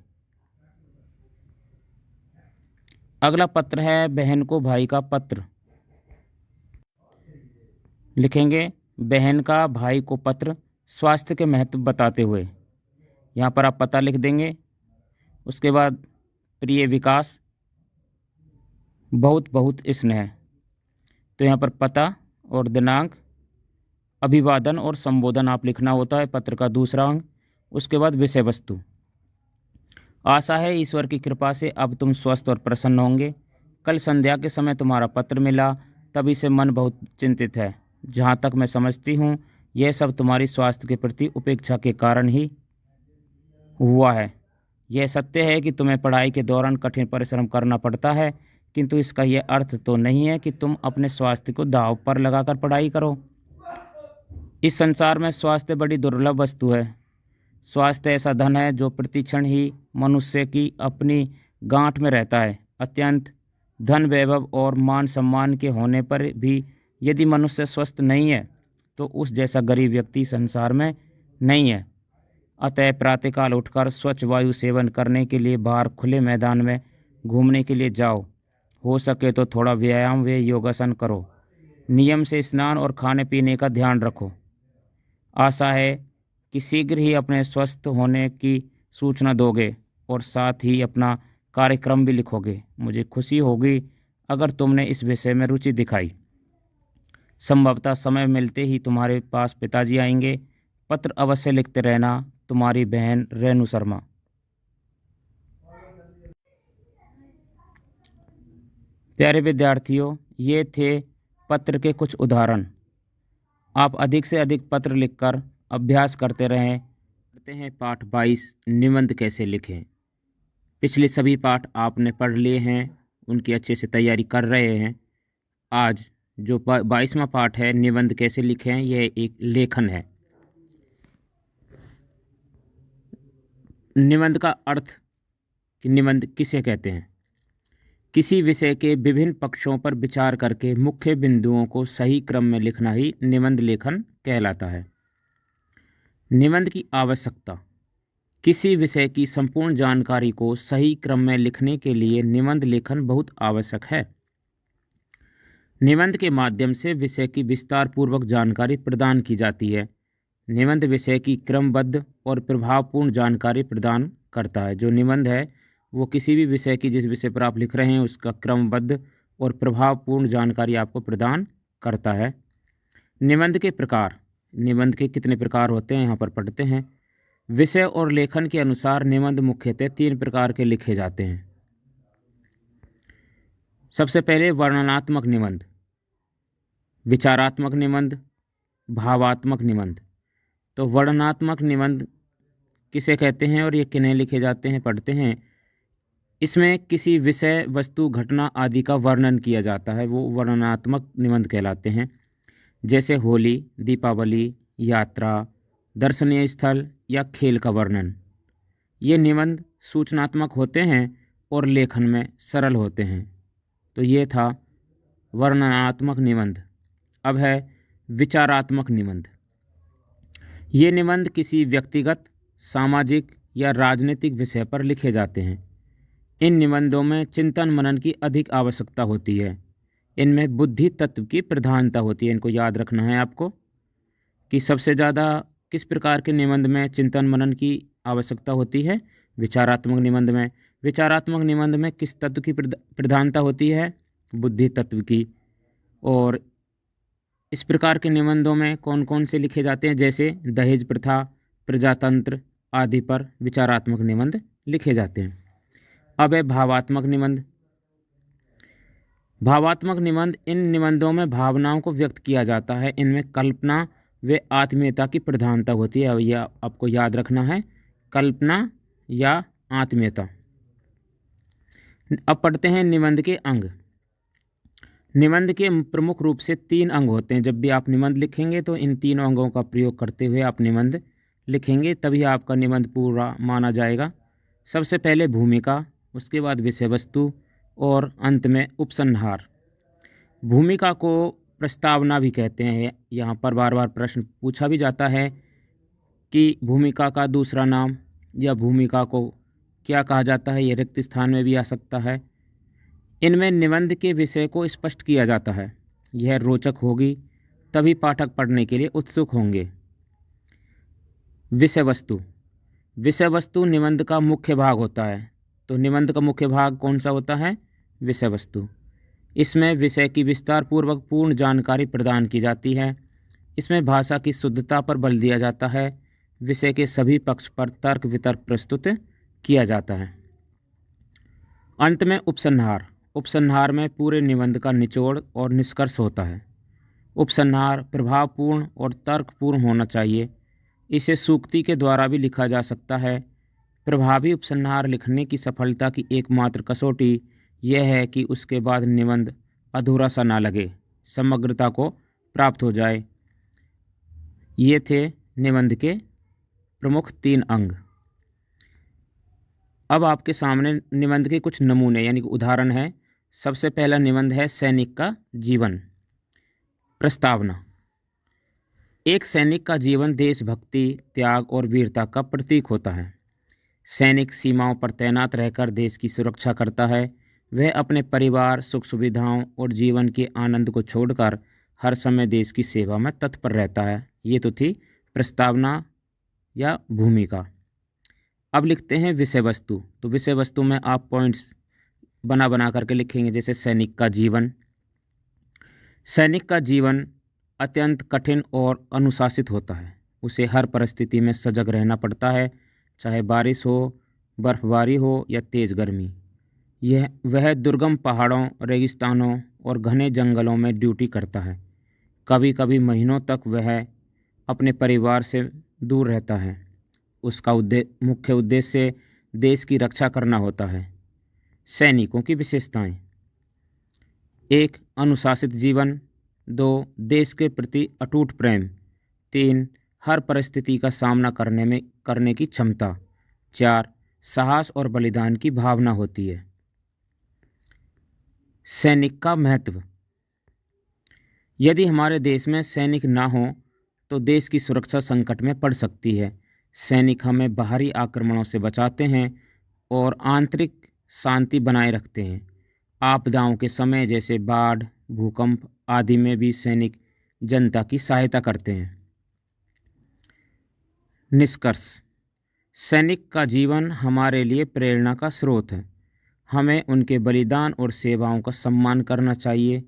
अगला पत्र है बहन को भाई का पत्र। लिखेंगे बहन का भाई को पत्र, स्वास्थ्य के महत्व बताते हुए। यहाँ पर आप पता लिख देंगे। उसके बाद प्रिय विकास, बहुत बहुत स्नेह। तो यहाँ पर पता और दिनांक, अभिवादन और संबोधन आप लिखना होता है पत्र का दूसरा अंग। उसके बाद विषय वस्तु, आशा है ईश्वर की कृपा से अब तुम स्वस्थ और प्रसन्न होंगे। कल संध्या के समय तुम्हारा पत्र मिला, तभी से मन बहुत चिंतित है। जहाँ तक मैं समझती हूँ यह सब तुम्हारी स्वास्थ्य के प्रति उपेक्षा के कारण ही हुआ है। यह सत्य है कि तुम्हें पढ़ाई के दौरान कठिन परिश्रम करना पड़ता है, किंतु इसका यह अर्थ तो नहीं है कि तुम अपने स्वास्थ्य को दांव पर लगाकर पढ़ाई करो। इस संसार में स्वास्थ्य बड़ी दुर्लभ वस्तु है। स्वास्थ्य ऐसा धन है जो प्रतिक्षण ही मनुष्य की अपनी गांठ में रहता है। अत्यंत धन, वैभव और मान सम्मान के होने पर भी यदि मनुष्य स्वस्थ नहीं है तो उस जैसा गरीब व्यक्ति संसार में नहीं है। अतः प्रातःकाल उठकर स्वच्छ वायु सेवन करने के लिए बाहर खुले मैदान में घूमने के लिए जाओ। हो सके तो थोड़ा व्यायाम व योगासन करो। नियम से स्नान और खाने पीने का ध्यान रखो। आशा है कि शीघ्र ही अपने स्वस्थ होने की सूचना दोगे और साथ ही अपना कार्यक्रम भी लिखोगे। मुझे खुशी होगी अगर तुमने इस विषय में रुचि दिखाई। संभवतः समय मिलते ही तुम्हारे पास पिताजी आएंगे। पत्र अवश्य लिखते रहना। तुम्हारी बहन रेणु शर्मा। प्यारे विद्यार्थियों, ये थे पत्र के कुछ उदाहरण। आप अधिक से अधिक पत्र लिखकर अभ्यास करते रहें। करते हैं पाठ 22, निबंध कैसे लिखें। पिछले सभी पाठ आपने पढ़ लिए हैं, उनकी अच्छे से तैयारी कर रहे हैं। आज जो 22वां पाठ है, निबंध कैसे लिखें, यह एक लेखन है। निबंध का अर्थ कि निबंध किसे कहते हैं? किसी विषय के विभिन्न पक्षों पर विचार करके मुख्य बिंदुओं को सही क्रम में लिखना ही निबंध लेखन कहलाता है। निबंध की आवश्यकता, किसी विषय की संपूर्ण जानकारी को सही क्रम में लिखने के लिए निबंध लेखन बहुत आवश्यक है। निबंध के माध्यम से विषय की विस्तार पूर्वक जानकारी प्रदान की जाती है। निबंध विषय की क्रमबद्ध और प्रभावपूर्ण जानकारी प्रदान करता है। जो निबंध है वो किसी भी विषय की, जिस विषय पर आप लिख रहे हैं, उसका क्रमबद्ध और प्रभावपूर्ण जानकारी आपको प्रदान करता है। निबंध के प्रकार, निबंध के कितने प्रकार होते हैं यहाँ पर पढ़ते हैं। विषय और लेखन के अनुसार निबंध मुख्यतः 3 प्रकार के लिखे जाते हैं। सबसे पहले वर्णनात्मक निबंध, विचारात्मक निबंध, भावात्मक निबंध। तो वर्णनात्मक निबंध किसे कहते हैं और ये किन्हें लिखे जाते हैं, पढ़ते हैं। इसमें किसी विषय, वस्तु, घटना आदि का वर्णन किया जाता है, वो वर्णनात्मक निबंध कहलाते हैं। जैसे होली, दीपावली, यात्रा, दर्शनीय स्थल या खेल का वर्णन। ये निबंध सूचनात्मक होते हैं और लेखन में सरल होते हैं। तो ये था वर्णनात्मक निबंध। अब है विचारात्मक निबंध। ये निबंध किसी व्यक्तिगत, सामाजिक या राजनीतिक विषय पर लिखे जाते हैं। इन निबंधों में चिंतन मनन की अधिक आवश्यकता होती है। इनमें बुद्धि तत्व की प्रधानता होती है। इनको याद रखना है आपको कि सबसे ज़्यादा किस प्रकार के निबंध में चिंतन मनन की आवश्यकता होती है, विचारात्मक निबंध में। विचारात्मक निबंध में किस तत्व की प्रधानता होती है, बुद्धि तत्व की। और इस प्रकार के निबंधों में कौन कौन से लिखे जाते हैं, जैसे दहेज प्रथा, प्रजातंत्र आदि पर विचारात्मक निबंध लिखे जाते हैं। अब है भावात्मक निबंध। भावात्मक निबंध, इन निबंधों में भावनाओं को व्यक्त किया जाता है। इनमें कल्पना व आत्मीयता की प्रधानता होती है। यह आपको याद रखना है, कल्पना या आत्मीयता। अब पढ़ते हैं निबंध के अंग। निबंध के प्रमुख रूप से 3 अंग होते हैं। जब भी आप निबंध लिखेंगे तो इन 3 अंगों का प्रयोग करते हुए आप निबंध लिखेंगे, तभी आपका निबंध पूरा माना जाएगा। सबसे पहले भूमिका, उसके बाद विषय वस्तु और अंत में उपसंहार। भूमिका को प्रस्तावना भी कहते हैं। यहाँ पर बार बार प्रश्न पूछा भी जाता है कि भूमिका का दूसरा नाम या भूमिका को क्या कहा जाता है, ये रिक्त स्थान में भी आ सकता है। इनमें निबंध के विषय को स्पष्ट किया जाता है। यह रोचक होगी, तभी पाठक पढ़ने के लिए उत्सुक होंगे। विषय वस्तु, विषय वस्तु निबंध का मुख्य भाग होता है। तो निबंध का मुख्य भाग कौन सा होता है, विषय वस्तु। इसमें विषय की विस्तार पूर्वक पूर्ण जानकारी प्रदान की जाती है। इसमें भाषा की शुद्धता पर बल दिया जाता है। विषय के सभी पक्ष पर तर्क वितर्क प्रस्तुत किया जाता है। अंत में उपसंहार। उपसंहार में पूरे निबंध का निचोड़ और निष्कर्ष होता है। उपसंहार प्रभावपूर्ण और तर्कपूर्ण होना चाहिए। इसे सूक्ति के द्वारा भी लिखा जा सकता है। प्रभावी उपसंहार लिखने की सफलता की एकमात्र कसौटी यह है कि उसके बाद निबंध अधूरा सा ना लगे, समग्रता को प्राप्त हो जाए। ये थे निबंध के प्रमुख 3 अंग। अब आपके सामने निबंध के कुछ नमूने यानी कि उदाहरण है। सबसे पहला निबंध है सैनिक का जीवन। प्रस्तावना। एक सैनिक का जीवन देशभक्ति, त्याग और वीरता का प्रतीक होता है। सैनिक सीमाओं पर तैनात रहकर देश की सुरक्षा करता है। वह अपने परिवार, सुख सुविधाओं और जीवन के आनंद को छोड़कर हर समय देश की सेवा में तत्पर रहता है। ये तो थी प्रस्तावना या भूमिका। अब लिखते हैं विषय वस्तु। तो विषय वस्तु में आप पॉइंट्स बना करके लिखेंगे, जैसे सैनिक का जीवन। सैनिक का जीवन अत्यंत कठिन और अनुशासित होता है। उसे हर परिस्थिति में सजग रहना पड़ता है, चाहे बारिश हो, बर्फबारी हो या तेज़ गर्मी। वह दुर्गम पहाड़ों, रेगिस्तानों और घने जंगलों में ड्यूटी करता है। कभी कभी महीनों तक वह अपने परिवार से दूर रहता है। उसका मुख्य उद्देश्य देश की रक्षा करना होता है। सैनिकों की विशेषताएं: 1. अनुशासित जीवन। 2. देश के प्रति अटूट प्रेम। 3. हर परिस्थिति का सामना करने की क्षमता। 4. साहस और बलिदान की भावना होती है। सैनिक का महत्व। यदि हमारे देश में सैनिक ना हो तो देश की सुरक्षा संकट में पड़ सकती है। सैनिक हमें बाहरी आक्रमणों से बचाते हैं और आंतरिक शांति बनाए रखते हैं। आपदाओं के समय जैसे बाढ़, भूकंप आदि में भी सैनिक जनता की सहायता करते हैं। निष्कर्ष: सैनिक का जीवन हमारे लिए प्रेरणा का स्रोत है। हमें उनके बलिदान और सेवाओं का सम्मान करना चाहिए।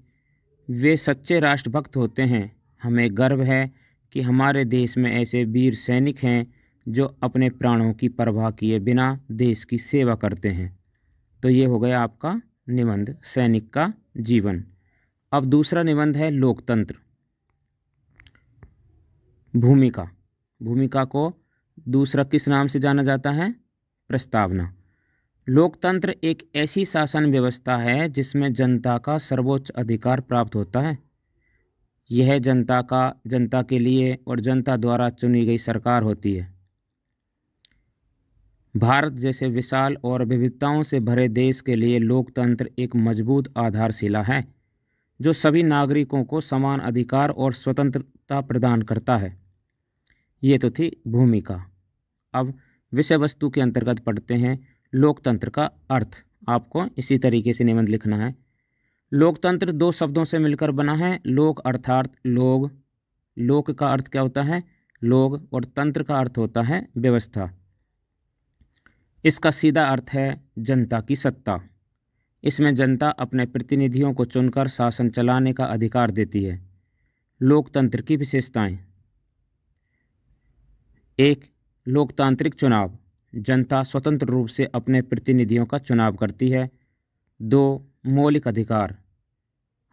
वे सच्चे राष्ट्रभक्त होते हैं। हमें गर्व है कि हमारे देश में ऐसे वीर सैनिक हैं जो अपने प्राणों की परवाह किए बिना देश की सेवा करते हैं। तो ये हो गया आपका निबंध सैनिक का जीवन। अब दूसरा निबंध है लोकतंत्र। भूमिका। भूमिका को दूसरा किस नाम से जाना जाता है? प्रस्तावना। लोकतंत्र एक ऐसी शासन व्यवस्था है जिसमें जनता का सर्वोच्च अधिकार प्राप्त होता है। यह जनता के लिए और जनता द्वारा चुनी गई सरकार होती है। भारत जैसे विशाल और विविधताओं से भरे देश के लिए लोकतंत्र एक मजबूत आधारशिला है जो सभी नागरिकों को समान अधिकार और स्वतंत्रता प्रदान करता है। ये तो थी भूमिका। अब विषय वस्तु के अंतर्गत पढ़ते हैं लोकतंत्र का अर्थ। आपको इसी तरीके से निबंध लिखना है। लोकतंत्र दो शब्दों से मिलकर बना है। लोक अर्थात लोग, लोक का अर्थ क्या होता है? लोग, और तंत्र का अर्थ होता है व्यवस्था। इसका सीधा अर्थ है जनता की सत्ता। इसमें जनता अपने प्रतिनिधियों को चुनकर शासन चलाने का अधिकार देती है। लोकतंत्र की विशेषताएं। 1. लोकतांत्रिक चुनाव। जनता स्वतंत्र रूप से अपने प्रतिनिधियों का चुनाव करती है। 2. मौलिक अधिकार।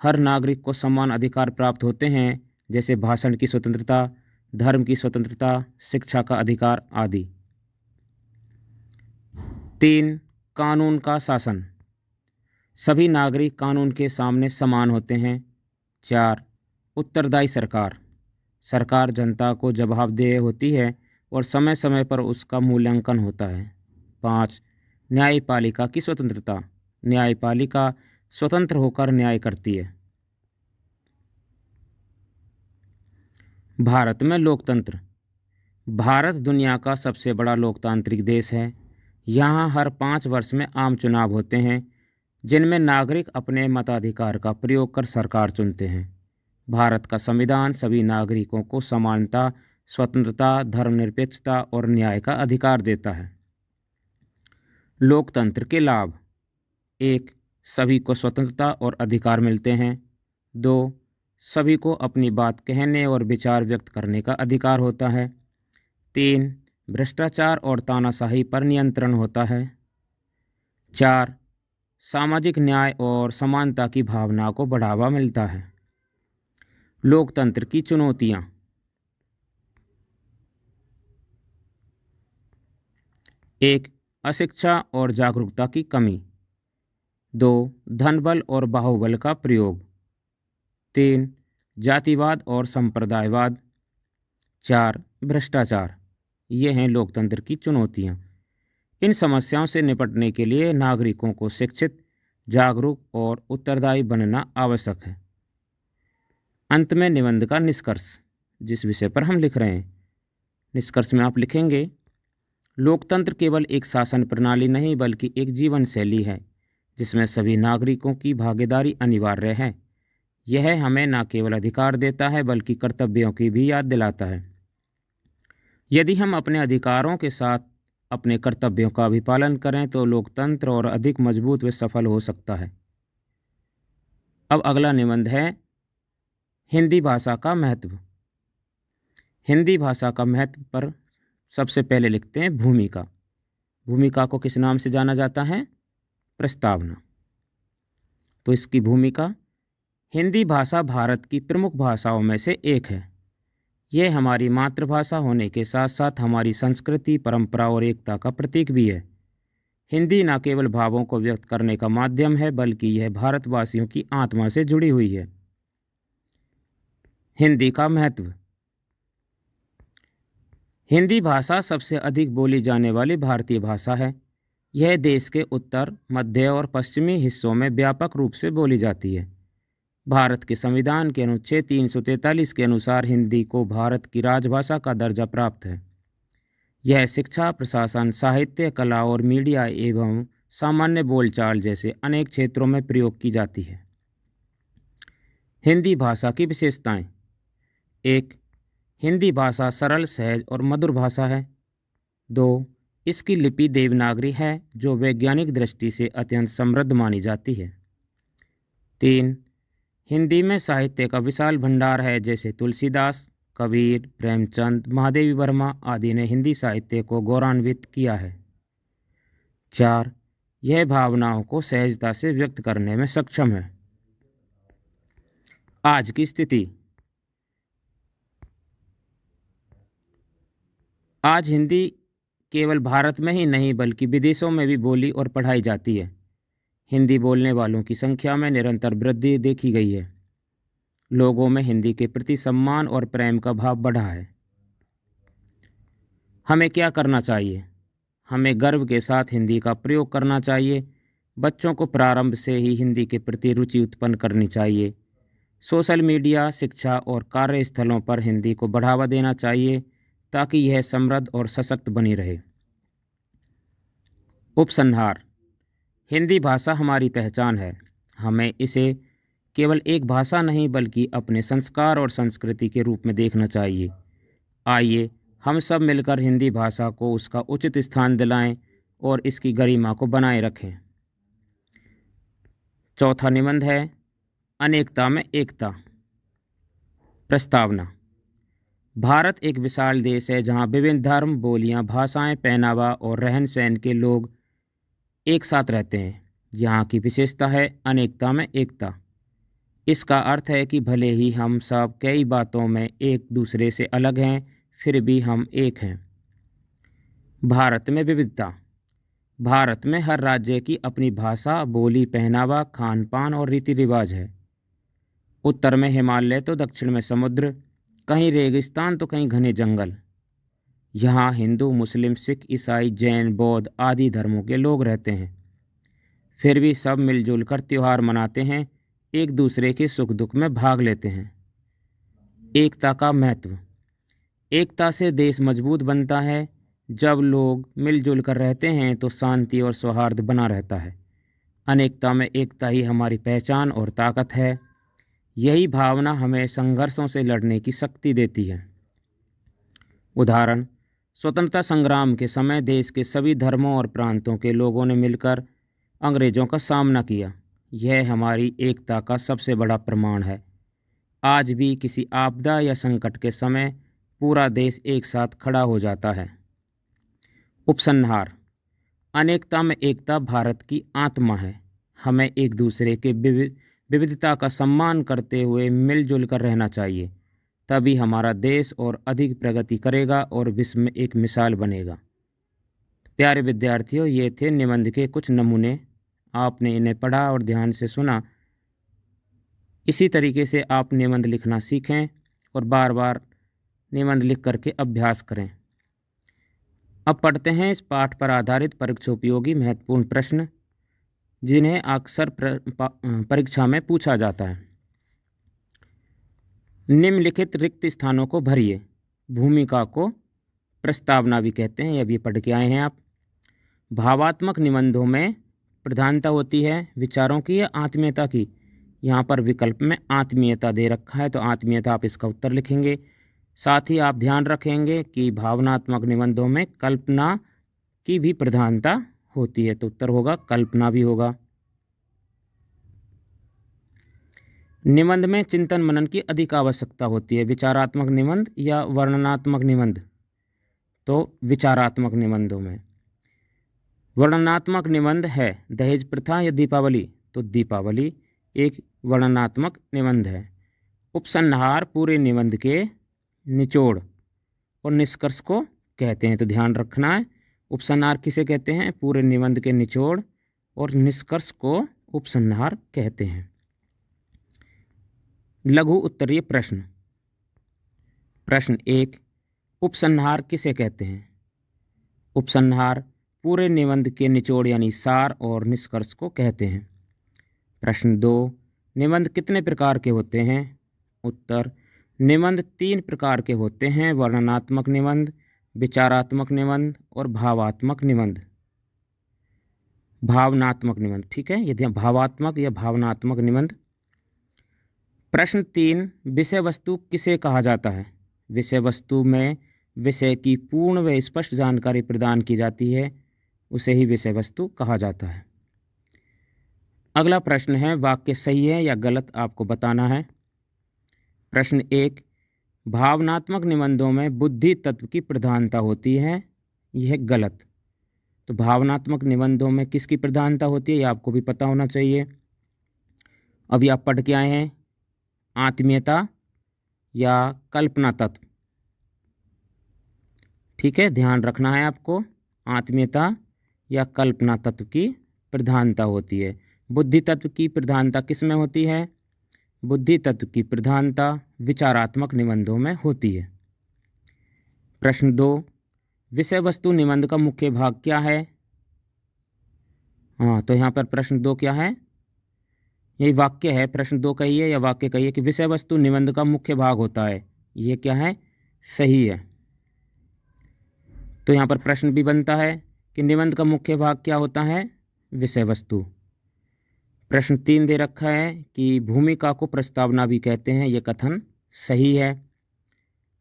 हर नागरिक को समान अधिकार प्राप्त होते हैं, जैसे भाषण की स्वतंत्रता, धर्म की स्वतंत्रता, शिक्षा का अधिकार आदि। 3. कानून का शासन। सभी नागरिक कानून के सामने समान होते हैं। 4. उत्तरदायी सरकार। सरकार जनता को जवाबदेह होती है और समय समय पर उसका मूल्यांकन होता है। 5. न्यायपालिका की स्वतंत्रता। न्यायपालिका स्वतंत्र होकर न्याय करती है। भारत में लोकतंत्र। भारत दुनिया का सबसे बड़ा लोकतांत्रिक देश है। यहाँ हर 5 वर्ष में आम चुनाव होते हैं जिनमें नागरिक अपने मताधिकार का प्रयोग कर सरकार चुनते हैं। भारत का संविधान सभी नागरिकों को समानता, स्वतंत्रता, धर्मनिरपेक्षता और न्याय का अधिकार देता है। लोकतंत्र के लाभ। 1. सभी को स्वतंत्रता और अधिकार मिलते हैं। 2. सभी को अपनी बात कहने और विचार व्यक्त करने का अधिकार होता है। 3. भ्रष्टाचार और तानाशाही पर नियंत्रण होता है। 4. सामाजिक न्याय और समानता की भावना को बढ़ावा मिलता है। लोकतंत्र की चुनौतियाँ। 1. अशिक्षा और जागरूकता की कमी। 2. धनबल और बाहुबल का प्रयोग। 3. जातिवाद और संप्रदायवाद। 4. भ्रष्टाचार। ये हैं लोकतंत्र की चुनौतियाँ। इन समस्याओं से निपटने के लिए नागरिकों को शिक्षित, जागरूक और उत्तरदायी बनना आवश्यक है। अंत में निबंध का निष्कर्ष, जिस विषय पर हम लिख रहे हैं। निष्कर्ष में आप लिखेंगे, लोकतंत्र केवल एक शासन प्रणाली नहीं बल्कि एक जीवन शैली है जिसमें सभी नागरिकों की भागीदारी अनिवार्य है। यह हमें न केवल अधिकार देता है बल्कि कर्तव्यों की भी याद दिलाता है। यदि हम अपने अधिकारों के साथ अपने कर्तव्यों का भी पालन करें तो लोकतंत्र और अधिक मजबूत व सफल हो सकता है। अब अगला निबंध है हिंदी भाषा का महत्व। हिंदी भाषा का महत्व पर सबसे पहले लिखते हैं भूमिका। भूमिका को किस नाम से जाना जाता है? प्रस्तावना। तो इसकी भूमिका, हिंदी भाषा भारत की प्रमुख भाषाओं में से एक है। यह हमारी मातृभाषा होने के साथ साथ हमारी संस्कृति, परंपरा और एकता का प्रतीक भी है। हिंदी न केवल भावों को व्यक्त करने का माध्यम है बल्कि यह भारतवासियों की आत्मा से जुड़ी हुई है। हिंदी का महत्व। हिंदी भाषा सबसे अधिक बोली जाने वाली भारतीय भाषा है। यह देश के उत्तर, मध्य और पश्चिमी हिस्सों में व्यापक रूप से बोली जाती है। भारत के संविधान के अनुच्छेद 343 के अनुसार हिंदी को भारत की राजभाषा का दर्जा प्राप्त है। यह शिक्षा, प्रशासन, साहित्य, कला और मीडिया एवं सामान्य बोलचाल जैसे अनेक क्षेत्रों में प्रयोग की जाती है। हिंदी भाषा की विशेषताएं। 1. हिंदी भाषा सरल, सहज और मधुर भाषा है। 2. इसकी लिपि देवनागरी है जो वैज्ञानिक दृष्टि से अत्यंत समृद्ध मानी जाती है। 3. हिंदी में साहित्य का विशाल भंडार है, जैसे तुलसीदास, कबीर, प्रेमचंद, महादेवी वर्मा आदि ने हिंदी साहित्य को गौरवान्वित किया है। 4. यह भावनाओं को सहजता से व्यक्त करने में सक्षम है। आज की स्थिति। आज हिंदी केवल भारत में ही नहीं बल्कि विदेशों में भी बोली और पढ़ाई जाती है। हिंदी बोलने वालों की संख्या में निरंतर वृद्धि देखी गई है। लोगों में हिंदी के प्रति सम्मान और प्रेम का भाव बढ़ा है। हमें क्या करना चाहिए? हमें गर्व के साथ हिंदी का प्रयोग करना चाहिए। बच्चों को प्रारंभ से ही हिंदी के प्रति रुचि उत्पन्न करनी चाहिए। सोशल मीडिया, शिक्षा और कार्यस्थलों पर हिंदी को बढ़ावा देना चाहिए ताकि यह समृद्ध और सशक्त बनी रहे। उपसंहार। हिंदी भाषा हमारी पहचान है। हमें इसे केवल एक भाषा नहीं बल्कि अपने संस्कार और संस्कृति के रूप में देखना चाहिए। आइए हम सब मिलकर हिंदी भाषा को उसका उचित स्थान दिलाएं और इसकी गरिमा को बनाए रखें। चौथा निबंध है अनेकता में एकता। प्रस्तावना। भारत एक विशाल देश है जहां विभिन्न धर्म, बोलियां, भाषाएं, पहनावा और रहन सहन के लोग एक साथ रहते हैं। यहाँ की विशेषता है अनेकता में एकता। इसका अर्थ है कि भले ही हम सब कई बातों में एक दूसरे से अलग हैं, फिर भी हम एक हैं। भारत में विविधता। भारत में हर राज्य की अपनी भाषा, बोली, पहनावा, खान पान और रीति रिवाज है। उत्तर में हिमालय तो दक्षिण में समुद्र, कहीं रेगिस्तान तो कहीं घने जंगल। यहाँ हिंदू, मुस्लिम, सिख, ईसाई, जैन, बौद्ध आदि धर्मों के लोग रहते हैं। फिर भी सब मिलजुल कर त्यौहार मनाते हैं, एक दूसरे के सुख दुख में भाग लेते हैं। एकता का महत्व। एकता से देश मजबूत बनता है। जब लोग मिलजुल कर रहते हैं तो शांति और सौहार्द बना रहता है। अनेकता में एकता ही हमारी पहचान और ताकत है। यही भावना हमें संघर्षों से लड़ने की शक्ति देती है। उदाहरण, स्वतंत्रता संग्राम के समय देश के सभी धर्मों और प्रांतों के लोगों ने मिलकर अंग्रेज़ों का सामना किया। यह हमारी एकता का सबसे बड़ा प्रमाण है। आज भी किसी आपदा या संकट के समय पूरा देश एक साथ खड़ा हो जाता है। उपसंहार। अनेकता में एकता भारत की आत्मा है। हमें एक दूसरे के विविधता का सम्मान करते हुए मिलजुल कर रहना चाहिए। तभी हमारा देश और अधिक प्रगति करेगा और विश्व में एक मिसाल बनेगा। प्यारे विद्यार्थियों, ये थे निबंध के कुछ नमूने। आपने इन्हें पढ़ा और ध्यान से सुना। इसी तरीके से आप निबंध लिखना सीखें और बार बार निबंध लिख करके अभ्यास करें। अब पढ़ते हैं इस पाठ पर आधारित परीक्षोपयोगी महत्वपूर्ण प्रश्न जिन्हें अक्सर परीक्षा में पूछा जाता है। निम्नलिखित रिक्त स्थानों को भरिए। भूमिका को प्रस्तावना भी कहते हैं, यह भी पढ़ के आए हैं आप। भावात्मक निबंधों में प्रधानता होती है विचारों की या आत्मीयता की। यहाँ पर विकल्प में आत्मीयता दे रखा है, तो आत्मीयता आप इसका उत्तर लिखेंगे। साथ ही आप ध्यान रखेंगे कि भावनात्मक निबंधों में कल्पना की भी प्रधानता होती है, तो उत्तर होगा कल्पना भी होगा। निबंध में चिंतन मनन की अधिक आवश्यकता होती है, विचारात्मक निबंध या वर्णनात्मक निबंध। तो विचारात्मक निबंधों में वर्णनात्मक निबंध है दहेज प्रथा या दीपावली, तो दीपावली एक वर्णनात्मक निबंध है। उपसंहार पूरे निबंध के निचोड़ और निष्कर्ष को कहते हैं, तो ध्यान रखना है। उपसंहार किसे कहते हैं? पूरे निबंध के निचोड़ और निष्कर्ष को उपसंहार कहते हैं। लघु उत्तरीय प्रश्न। प्रश्न 1, उपसंहार किसे कहते हैं? उपसंहार पूरे निबंध के निचोड़ यानी सार और निष्कर्ष को कहते हैं। प्रश्न 2, निबंध कितने प्रकार के होते हैं? उत्तर, निबंध 3 प्रकार के होते हैं, वर्णनात्मक निबंध, विचारात्मक निबंध और भावात्मक निबंध। भावनात्मक निबंध, ठीक है, यदि भावात्मक या भावनात्मक निबंध। प्रश्न 3, विषय वस्तु किसे कहा जाता है? विषय वस्तु में विषय की पूर्ण व स्पष्ट जानकारी प्रदान की जाती है, उसे ही विषय वस्तु कहा जाता है। अगला प्रश्न है, वाक्य सही है या गलत आपको बताना है। प्रश्न 1, भावनात्मक निबंधों में बुद्धि तत्व की प्रधानता होती है, यह गलत। तो भावनात्मक निबंधों में किसकी प्रधानता होती है ये आपको भी पता होना चाहिए। अभी आप पढ़ के आए हैं, आत्मीयता या कल्पना तत्व। ठीक है, ध्यान रखना है आपको, आत्मीयता या कल्पना तत्व की प्रधानता होती है। बुद्धि तत्व की प्रधानता किस में होती है? बुद्धि तत्व की प्रधानता विचारात्मक निबंधों में होती है। प्रश्न 2, विषय वस्तु निबंध का मुख्य भाग क्या है? हाँ, तो यहाँ पर प्रश्न 2 क्या है? यही वाक्य है, प्रश्न 2 कहिए या वाक्य कहिए कि विषय वस्तु निबंध का मुख्य भाग होता है, ये क्या है? सही है। तो यहाँ पर प्रश्न भी बनता है कि निबंध का मुख्य भाग क्या होता है? विषय वस्तु। प्रश्न 3 दे रखा है कि भूमिका को प्रस्तावना भी कहते हैं, ये कथन सही है।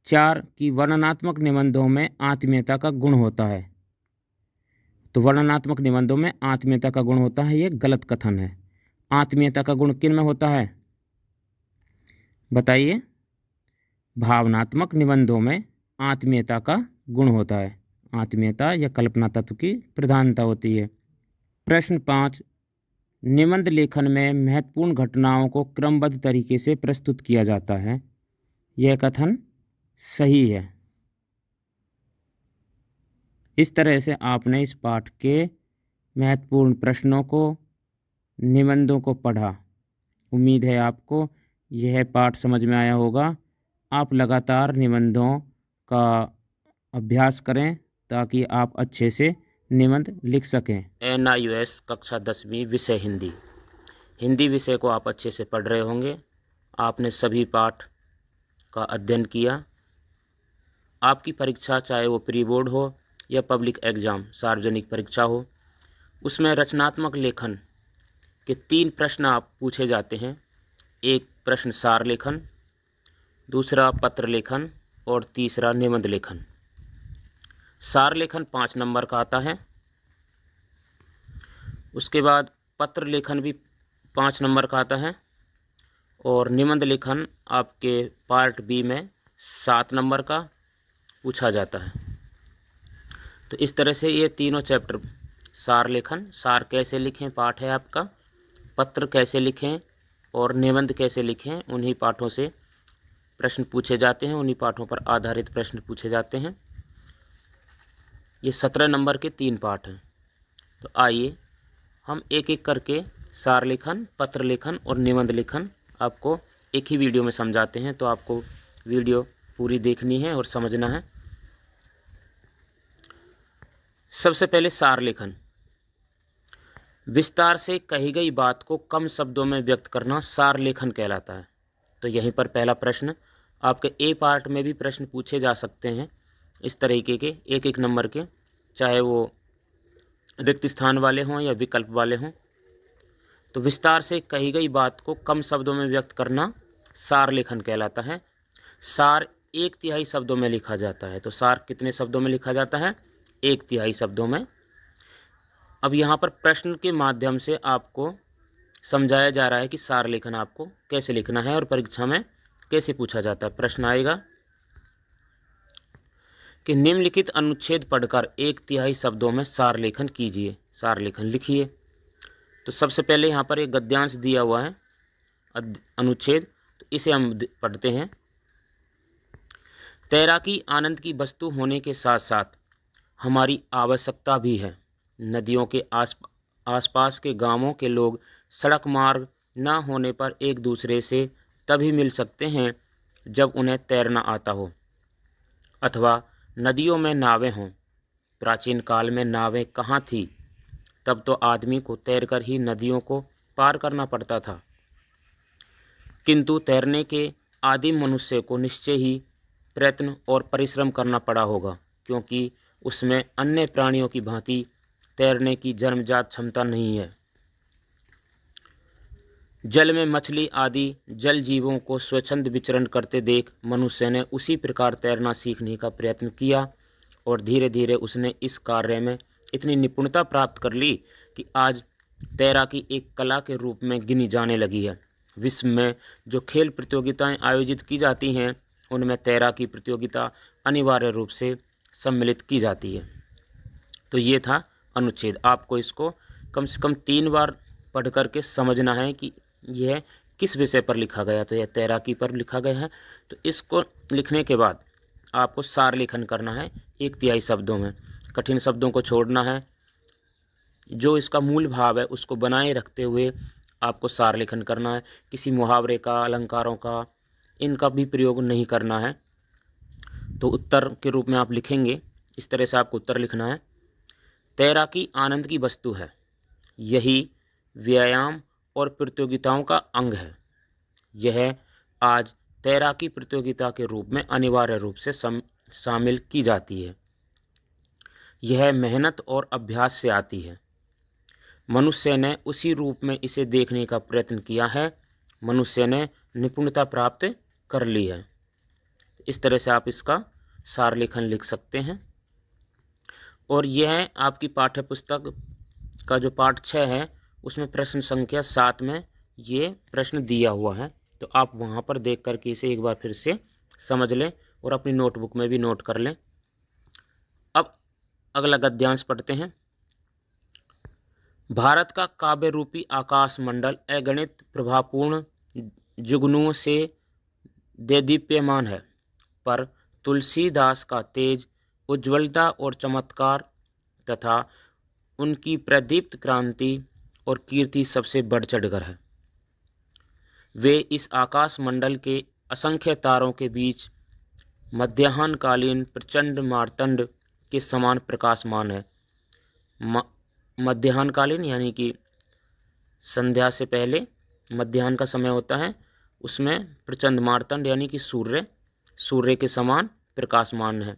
4 कि वर्णनात्मक निबंधों में आत्मीयता का गुण होता है, तो वर्णनात्मक निबंधों में आत्मीयता का गुण होता है, ये गलत कथन है। आत्मीयता का गुण किन में होता है बताइए? भावनात्मक निबंधों में आत्मीयता का गुण होता है, आत्मीयता या कल्पना तत्व की प्रधानता होती है। प्रश्न 5, निबंध लेखन में महत्वपूर्ण घटनाओं को क्रमबद्ध तरीके से प्रस्तुत किया जाता है, यह कथन सही है। इस तरह से आपने इस पाठ के महत्वपूर्ण प्रश्नों को, निबंधों को पढ़ा। उम्मीद है आपको यह पाठ समझ में आया होगा। आप लगातार निबंधों का अभ्यास करें ताकि आप अच्छे से निबंध लिख सकें। NIOS कक्षा 10वीं विषय हिंदी। हिंदी विषय को आप अच्छे से पढ़ रहे होंगे। आपने सभी पाठ का अध्ययन किया। आपकी परीक्षा, चाहे वो प्री बोर्ड हो या पब्लिक एग्ज़ाम, सार्वजनिक परीक्षा हो, उसमें रचनात्मक लेखन के 3 प्रश्न आप पूछे जाते हैं। एक प्रश्न सार लेखन, दूसरा पत्र लेखन और तीसरा निबंध लेखन। सार लेखन 5 नंबर का आता है। उसके बाद पत्र लेखन भी 5 नंबर का आता है और निबंध लेखन आपके पार्ट बी में 7 नंबर का पूछा जाता है। तो इस तरह से ये तीनों चैप्टर, सार लेखन, सार कैसे लिखें पाठ है आपका, पत्र कैसे लिखें और निबंध कैसे लिखें, उन्हीं पाठों से प्रश्न पूछे जाते हैं, उन्हीं पाठों पर आधारित प्रश्न पूछे जाते हैं। ये 17 नंबर के 3 पाठ हैं। तो आइए हम एक एक करके सार लेखन, पत्र लेखन और निबंध लेखन आपको एक ही वीडियो में समझाते हैं। तो आपको वीडियो पूरी देखनी है और समझना है। सबसे पहले सार लेखन। विस्तार से कही गई बात को कम शब्दों में व्यक्त करना सार लेखन कहलाता है। तो यहीं पर पहला प्रश्न, आपके ए पार्ट में भी प्रश्न पूछे जा सकते हैं इस तरीके के, एक एक नंबर के, चाहे वो रिक्त स्थान वाले हों या विकल्प वाले हों। तो विस्तार से कही गई बात को कम शब्दों में व्यक्त करना सार लेखन कहलाता है। सार 1/3 शब्दों में लिखा जाता है। तो सार कितने शब्दों में लिखा जाता है? 1/3 शब्दों में। अब यहाँ पर प्रश्न के माध्यम से आपको समझाया जा रहा है कि सार लेखन आपको कैसे लिखना है और परीक्षा में कैसे पूछा जाता है। प्रश्न आएगा कि निम्नलिखित अनुच्छेद पढ़कर 1/3 शब्दों में सार लेखन कीजिए, सार लेखन लिखिए। तो सबसे पहले यहाँ पर एक गद्यांश दिया हुआ है, अनुच्छेद, तो इसे हम पढ़ते हैं। तैराकी आनंद की वस्तु होने के साथ साथ हमारी आवश्यकता भी है। नदियों के आसपास के गांवों के लोग सड़क मार्ग न होने पर एक दूसरे से तभी मिल सकते हैं जब उन्हें तैरना आता हो अथवा नदियों में नावें हों। प्राचीन काल में नावें कहाँ थी? तब तो आदमी को तैरकर ही नदियों को पार करना पड़ता था। किंतु तैरने के आदिम मनुष्य को निश्चय ही प्रयत्न और परिश्रम करना पड़ा होगा, क्योंकि उसमें अन्य प्राणियों की भांति तैरने की जन्मजात क्षमता नहीं है। जल में मछली आदि जल जीवों को स्वच्छंद विचरण करते देख मनुष्य ने उसी प्रकार तैरना सीखने का प्रयत्न किया और धीरे धीरे उसने इस कार्य में इतनी निपुणता प्राप्त कर ली कि आज तैराकी एक कला के रूप में गिनी जाने लगी है। विश्व में जो खेल प्रतियोगिताएं आयोजित की जाती हैं उनमें तैराकी प्रतियोगिता अनिवार्य रूप से सम्मिलित की जाती है। तो ये था अनुच्छेद। आपको इसको कम से कम 3 बार पढ़ करके समझना है कि यह किस विषय पर लिखा गया। तो यह तैराकी पर लिखा गया है। तो इसको लिखने के बाद आपको सार लेखन करना है 1/3 शब्दों में। कठिन शब्दों को छोड़ना है, जो इसका मूल भाव है उसको बनाए रखते हुए आपको सार लेखन करना है। किसी मुहावरे का, अलंकारों का, इनका भी प्रयोग नहीं करना है। तो उत्तर के रूप में आप लिखेंगे, इस तरह से आपको उत्तर लिखना है। तैराकी आनंद की वस्तु है, यही व्यायाम और प्रतियोगिताओं का अंग है। यह आज तैराकी प्रतियोगिता के रूप में अनिवार्य रूप से शामिल की जाती है। यह मेहनत और अभ्यास से आती है। मनुष्य ने उसी रूप में इसे देखने का प्रयत्न किया है। मनुष्य ने निपुणता प्राप्त कर ली है। इस तरह से आप इसका सार लेखन लिख सकते हैं। और यह आपकी पाठ्य पुस्तक का जो पाठ 6 है उसमें प्रश्न संख्या 7 में ये प्रश्न दिया हुआ है। तो आप वहाँ पर देख करके इसे एक बार फिर से समझ लें और अपनी नोटबुक में भी नोट कर लें। अब अगला गद्यांश पढ़ते हैं। भारत का काव्य रूपी आकाश मंडल अगणित प्रभावपूर्ण जुगनुओं से देदीप्यमान है, पर तुलसीदास का तेज, उज्ज्वलता और चमत्कार तथा उनकी प्रदीप्त क्रांति और कीर्ति सबसे बढ़ चढ़कर है। वे इस आकाश मंडल के असंख्य तारों के बीच मध्याह्नकालीन प्रचंड मार्तंड के समान प्रकाशमान है। मध्याह्नकालीन यानी कि संध्या से पहले मध्याह्न का समय होता है, उसमें प्रचंड मार्तंड यानी कि सूर्य के समान प्रकाशमान है।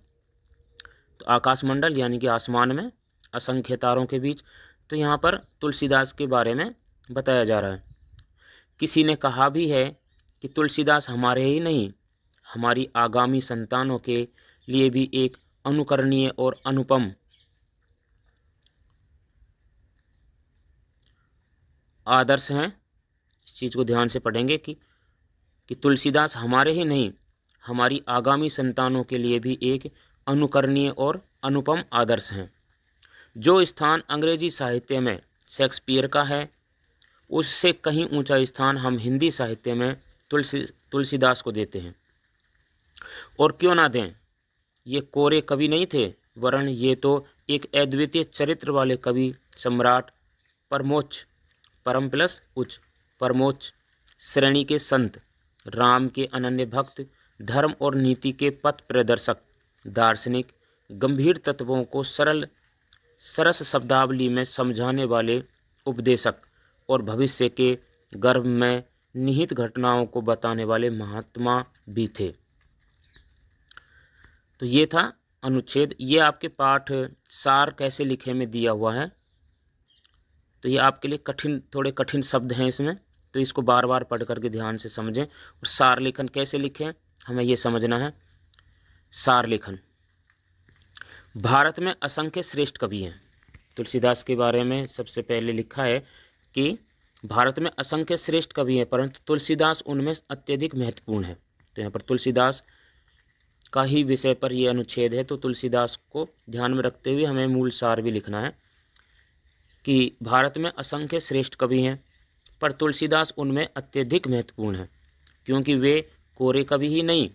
तो आकाशमंडल यानी कि आसमान में असंख्य तारों के बीच। तो यहाँ पर तुलसीदास के बारे में बताया जा रहा है। किसी ने कहा भी है कि तुलसीदास हमारे ही नहीं, हमारी आगामी संतानों के लिए भी एक अनुकरणीय और अनुपम आदर्श हैं। इस चीज़ को ध्यान से पढ़ेंगे कि तुलसीदास हमारे ही नहीं, हमारी आगामी संतानों के लिए भी एक अनुकरणीय और अनुपम आदर्श हैं। जो स्थान अंग्रेजी साहित्य में शेक्सपियर का है, उससे कहीं ऊंचा स्थान हम हिंदी साहित्य में तुलसीदास को देते हैं। और क्यों ना दें, ये कोरे कवि नहीं थे, वरन ये तो एक अद्वितीय चरित्र वाले कवि, सम्राट, परमोच्च, परम प्लस उच्च, परमोच्च श्रेणी के संत, राम के अनन्य भक्त, धर्म और नीति के पथ प्रदर्शक, दार्शनिक, गंभीर तत्वों को सरस शब्दावली में समझाने वाले उपदेशक और भविष्य के गर्भ में निहित घटनाओं को बताने वाले महात्मा भी थे। तो ये था अनुच्छेद। ये आपके पाठ सार कैसे लिखे में दिया हुआ है। तो ये आपके लिए थोड़े कठिन शब्द हैं इसमें, तो इसको बार बार पढ़ करके ध्यान से समझें। और सार लेखन कैसे लिखें हमें ये समझना है। सार लेखन। भारत में असंख्य श्रेष्ठ कवि हैं। तुलसीदास के बारे में सबसे पहले लिखा है कि भारत में असंख्य श्रेष्ठ कवि हैं, परंतु तुलसीदास उनमें अत्यधिक महत्वपूर्ण है। तो यहाँ पर तुलसीदास का ही विषय पर यह अनुच्छेद है। तो तुलसीदास को ध्यान में रखते हुए हमें मूल सार भी लिखना है कि भारत में असंख्य श्रेष्ठ कवि हैं, पर तुलसीदास उनमें अत्यधिक महत्वपूर्ण है, क्योंकि वे कोरे कवि ही नहीं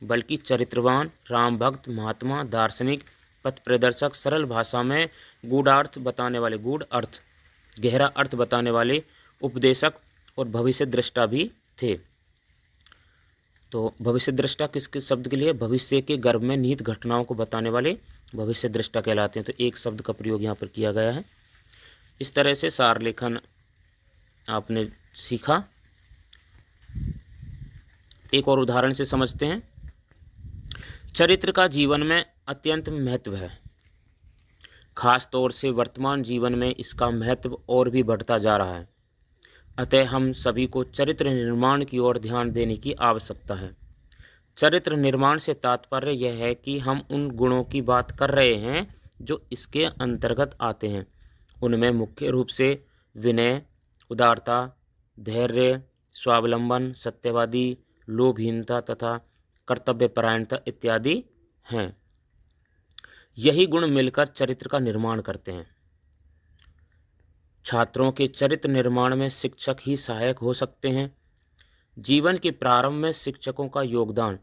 बल्कि चरित्रवान, राम भक्त, महात्मा, दार्शनिक, पथ प्रदर्शक, सरल भाषा में गूढ़ अर्थ गहरा अर्थ बताने वाले उपदेशक और भविष्य दृष्टा भी थे। तो भविष्य दृष्टा किस शब्द के लिए? भविष्य के गर्भ में निहित घटनाओं को बताने वाले भविष्य दृष्टा कहलाते हैं। तो एक शब्द का प्रयोग यहाँ पर किया गया है। इस तरह से सार लेखन आपने सीखा। एक और उदाहरण से समझते हैं। चरित्र का जीवन में अत्यंत महत्व है, खास तौर से वर्तमान जीवन में इसका महत्व और भी बढ़ता जा रहा है। अतः हम सभी को चरित्र निर्माण की ओर ध्यान देने की आवश्यकता है। चरित्र निर्माण से तात्पर्य यह है कि हम उन गुणों की बात कर रहे हैं जो इसके अंतर्गत आते हैं। उनमें मुख्य रूप से विनय, उदारता, धैर्य, स्वावलंबन, सत्यवादी, लोभहीनता तथा कर्तव्यपरायणता इत्यादि हैं। यही गुण मिलकर चरित्र का निर्माण करते हैं। छात्रों के चरित्र निर्माण में शिक्षक ही सहायक हो सकते हैं। जीवन के प्रारंभ में शिक्षकों का योगदान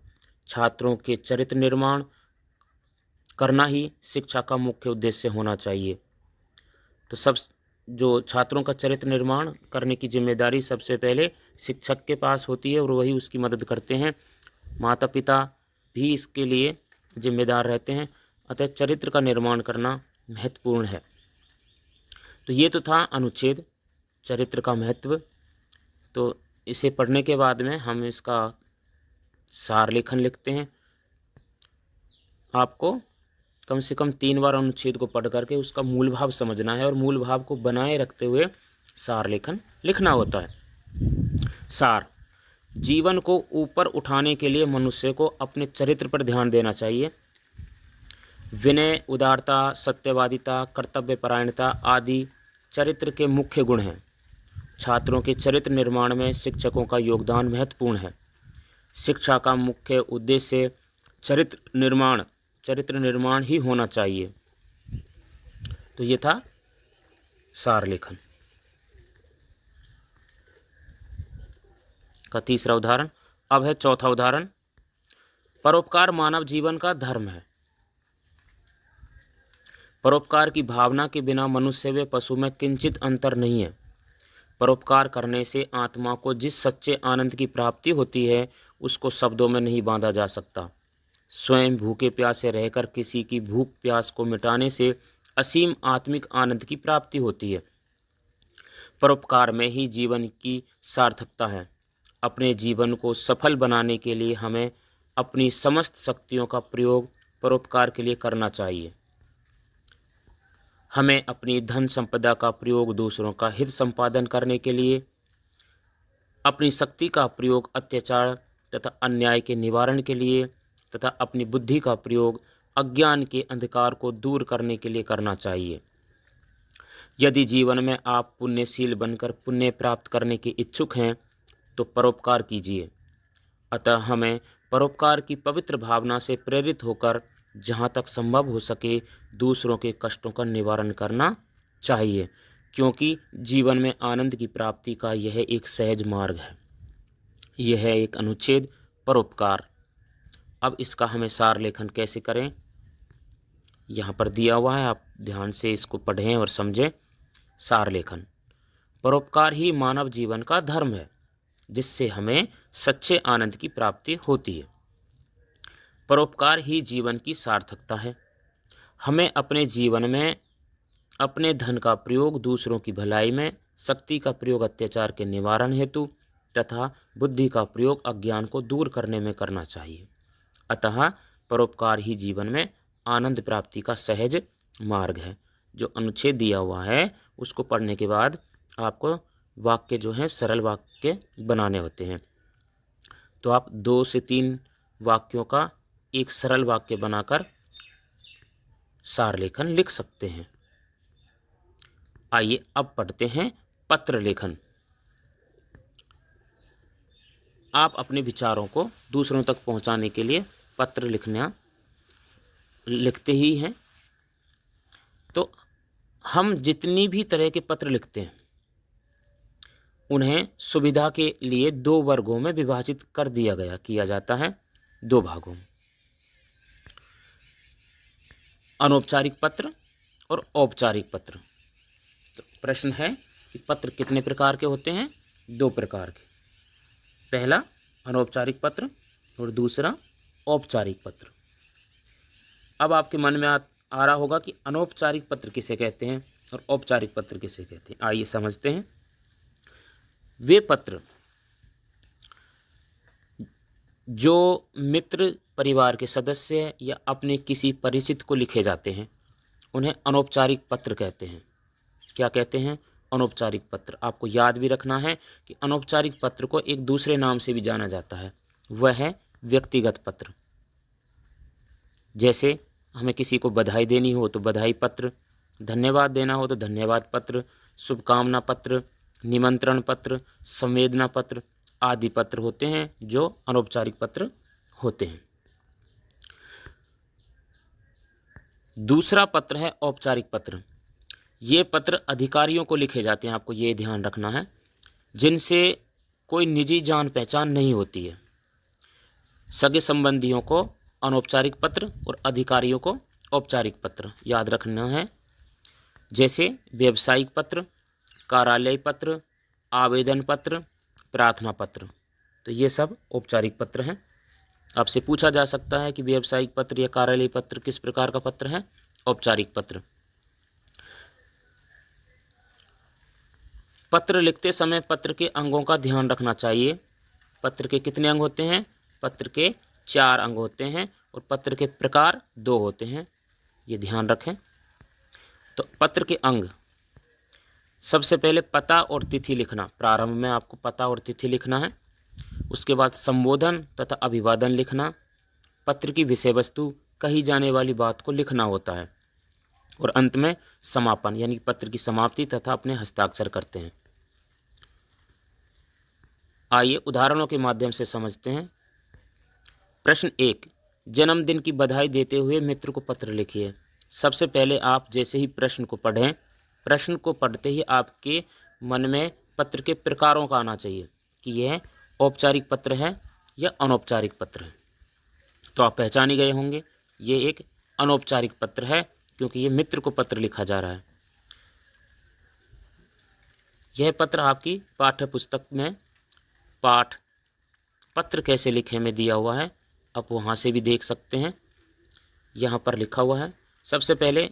छात्रों के चरित्र निर्माण करना ही शिक्षा का मुख्य उद्देश्य होना चाहिए। तो सब जो छात्रों का चरित्र निर्माण करने की जिम्मेदारी सबसे पहले शिक्षक के पास होती है और वही उसकी मदद करते हैं। माता पिता भी इसके लिए जिम्मेदार रहते हैं। अतः चरित्र का निर्माण करना महत्वपूर्ण है। तो ये तो था अनुच्छेद चरित्र का महत्व। तो इसे पढ़ने के बाद में हम इसका सार लेखन लिखते हैं। आपको कम से कम 3 बार अनुच्छेद को पढ़ करके उसका मूल भाव समझना है और मूल भाव को बनाए रखते हुए सार लेखन लिखना होता है। सार: जीवन को ऊपर उठाने के लिए मनुष्य को अपने चरित्र पर ध्यान देना चाहिए। विनय, उदारता, सत्यवादिता, कर्तव्यपरायणता आदि चरित्र के मुख्य गुण हैं। छात्रों के चरित्र निर्माण में शिक्षकों का योगदान महत्वपूर्ण है। शिक्षा का मुख्य उद्देश्य चरित्र निर्माण ही होना चाहिए। तो ये था सार लेखन का तीसरा उदाहरण। अब है चौथा उदाहरण। परोपकार मानव जीवन का धर्म है। परोपकार की भावना के बिना मनुष्य व पशु में किंचित अंतर नहीं है। परोपकार करने से आत्मा को जिस सच्चे आनंद की प्राप्ति होती है उसको शब्दों में नहीं बांधा जा सकता। स्वयं भूखे प्यासे रहकर किसी की भूख प्यास को मिटाने से असीम आत्मिक आनंद की प्राप्ति होती है। परोपकार में ही जीवन की सार्थकता है। अपने जीवन को सफल बनाने के लिए हमें अपनी समस्त शक्तियों का प्रयोग परोपकार के लिए करना चाहिए। हमें अपनी धन संपदा का प्रयोग दूसरों का हित संपादन करने के लिए, अपनी शक्ति का प्रयोग अत्याचार तथा अन्याय के निवारण के लिए तथा अपनी बुद्धि का प्रयोग अज्ञान के अंधकार को दूर करने के लिए करना चाहिए। यदि जीवन में आप पुण्यशील बनकर पुण्य प्राप्त करने के इच्छुक हैं तो परोपकार कीजिए। अतः हमें परोपकार की पवित्र भावना से प्रेरित होकर जहाँ तक संभव हो सके दूसरों के कष्टों का निवारण करना चाहिए, क्योंकि जीवन में आनंद की प्राप्ति का यह एक सहज मार्ग है। यह है एक अनुच्छेद परोपकार। अब इसका हमें सार लेखन कैसे करें, यहाँ पर दिया हुआ है, आप ध्यान से इसको पढ़ें और समझें। सार लेखन: परोपकार ही मानव जीवन का धर्म है जिससे हमें सच्चे आनंद की प्राप्ति होती है। परोपकार ही जीवन की सार्थकता है। हमें अपने जीवन में अपने धन का प्रयोग दूसरों की भलाई में, शक्ति का प्रयोग अत्याचार के निवारण हेतु तथा बुद्धि का प्रयोग अज्ञान को दूर करने में करना चाहिए। अतः परोपकार ही जीवन में आनंद प्राप्ति का सहज मार्ग है। जो अनुच्छेद दिया हुआ है उसको पढ़ने के बाद आपको वाक्य जो हैं सरल वाक्य बनाने होते हैं। तो आप 2 से 3 वाक्यों का एक सरल वाक्य बनाकर सार लेखन लिख सकते हैं। आइए अब पढ़ते हैं पत्र लेखन। आप अपने विचारों को दूसरों तक पहुंचाने के लिए पत्र लिखते ही हैं। तो हम जितनी भी तरह के पत्र लिखते हैं उन्हें सुविधा के लिए 2 वर्गों में विभाजित किया जाता है, 2 भागों में। अनौपचारिक पत्र और औपचारिक पत्र। तो प्रश्न है कि पत्र कितने प्रकार के होते हैं? 2 प्रकार के। पहला अनौपचारिक पत्र और दूसरा औपचारिक पत्र। अब आपके मन में आ रहा होगा कि अनौपचारिक पत्र किसे कहते हैं और औपचारिक पत्र किसे कहते हैं। आइए समझते हैं। वे पत्र जो मित्र, परिवार के सदस्य या अपने किसी परिचित को लिखे जाते हैं उन्हें अनौपचारिक पत्र कहते हैं। क्या कहते हैं? अनौपचारिक पत्र। आपको याद भी रखना है कि अनौपचारिक पत्र को एक दूसरे नाम से भी जाना जाता है, वह है व्यक्तिगत पत्र। जैसे हमें किसी को बधाई देनी हो तो बधाई पत्र, धन्यवाद देना हो तो धन्यवाद पत्र, शुभकामना पत्र, निमंत्रण पत्र, संवेदना पत्र आदि पत्र होते हैं जो अनौपचारिक पत्र होते हैं। दूसरा पत्र है औपचारिक पत्र। ये पत्र अधिकारियों को लिखे जाते हैं, आपको ये ध्यान रखना है, जिनसे कोई निजी जान पहचान नहीं होती है। सगे संबंधियों को अनौपचारिक पत्र और अधिकारियों को औपचारिक पत्र याद रखना है। जैसे व्यावसायिक पत्र, कार्यालय पत्र, आवेदन पत्र, प्रार्थना पत्र, तो ये सब औपचारिक पत्र हैं। आपसे पूछा जा सकता है कि व्यावसायिक पत्र या कार्यालय पत्र किस प्रकार का पत्र है? औपचारिक पत्र। पत्र लिखते समय पत्र के अंगों का ध्यान रखना चाहिए। पत्र के कितने अंग होते हैं? पत्र के 4 अंग होते हैं और पत्र के प्रकार 2 होते हैं, ये ध्यान रखें। तो पत्र के अंग, सबसे पहले पता और तिथि लिखना। प्रारंभ में आपको पता और तिथि लिखना है। उसके बाद संबोधन तथा अभिवादन लिखना। पत्र की विषय वस्तु, कही जाने वाली बात को लिखना होता है। और अंत में समापन यानी पत्र की समाप्ति तथा अपने हस्ताक्षर करते हैं। आइए उदाहरणों के माध्यम से समझते हैं। प्रश्न 1, जन्मदिन की बधाई देते हुए मित्र को पत्र लिखिए। सबसे पहले आप जैसे ही प्रश्न को पढ़ें, प्रश्न को पढ़ते ही आपके मन में पत्र के प्रकारों का आना चाहिए कि यह औपचारिक पत्र है या अनौपचारिक पत्र है। तो आप पहचान ही गए होंगे, ये एक अनौपचारिक पत्र है क्योंकि ये मित्र को पत्र लिखा जा रहा है। यह पत्र आपकी पाठ्य पुस्तक में पाठ पत्र कैसे लिखें में दिया हुआ है, आप वहाँ से भी देख सकते हैं। यहाँ पर लिखा हुआ है। सबसे पहले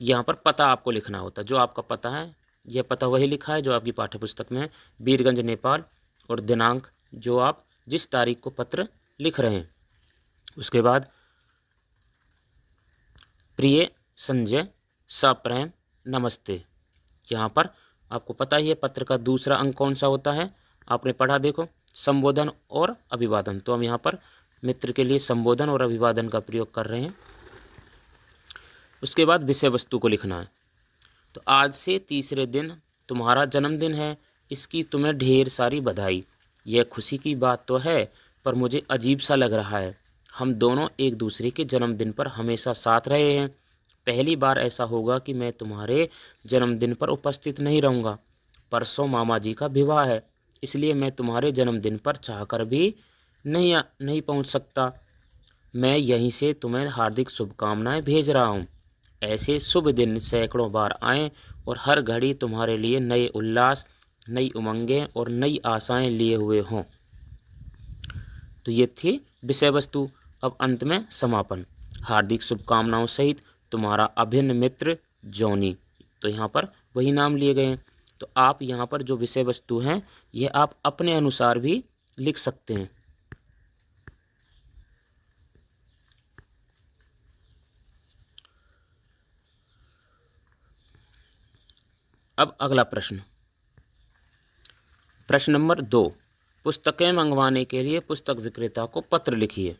यहाँ पर पता आपको लिखना होता है, जो आपका पता है। यह पता वही लिखा है जो आपकी पाठ्य पुस्तक में है, बीरगंज नेपाल, और दिनांक जो आप जिस तारीख को पत्र लिख रहे हैं। उसके बाद प्रिय संजय, सप्रेम, नमस्ते। यहाँ पर आपको पता ही है पत्र का दूसरा अंक कौन सा होता है, आपने पढ़ा, देखो, संबोधन और अभिवादन। तो हम यहाँ पर मित्र के लिए संबोधन और अभिवादन का प्रयोग कर रहे हैं। उसके बाद विषय वस्तु को लिखना है। तो आज से तीसरे दिन तुम्हारा जन्मदिन है, इसकी तुम्हें ढेर सारी बधाई। यह खुशी की बात तो है पर मुझे अजीब सा लग रहा है। हम दोनों एक दूसरे के जन्मदिन पर हमेशा साथ रहे हैं। पहली बार ऐसा होगा कि मैं तुम्हारे जन्मदिन पर उपस्थित नहीं रहूँगा। परसों मामा जी का विवाह है, इसलिए मैं तुम्हारे जन्मदिन पर चाहकर भी नहीं पहुँच सकता। मैं यहीं से तुम्हें हार्दिक शुभकामनाएं भेज रहा हूँ। ऐसे शुभ दिन सैकड़ों बार आएँ और हर घड़ी तुम्हारे लिए नए उल्लास, नई उमंगें और नई आशाएं लिए हुए हों। तो ये थी विषय वस्तु। अब अंत में समापन। हार्दिक शुभकामनाओं सहित तुम्हारा अभिन्न मित्र जॉनी। तो यहाँ पर वही नाम लिए गए हैं। तो आप यहाँ पर जो विषय वस्तु हैं यह आप अपने अनुसार भी लिख सकते हैं। अब अगला प्रश्न, प्रश्न नंबर 2, पुस्तकें मंगवाने के लिए पुस्तक विक्रेता को पत्र लिखिए।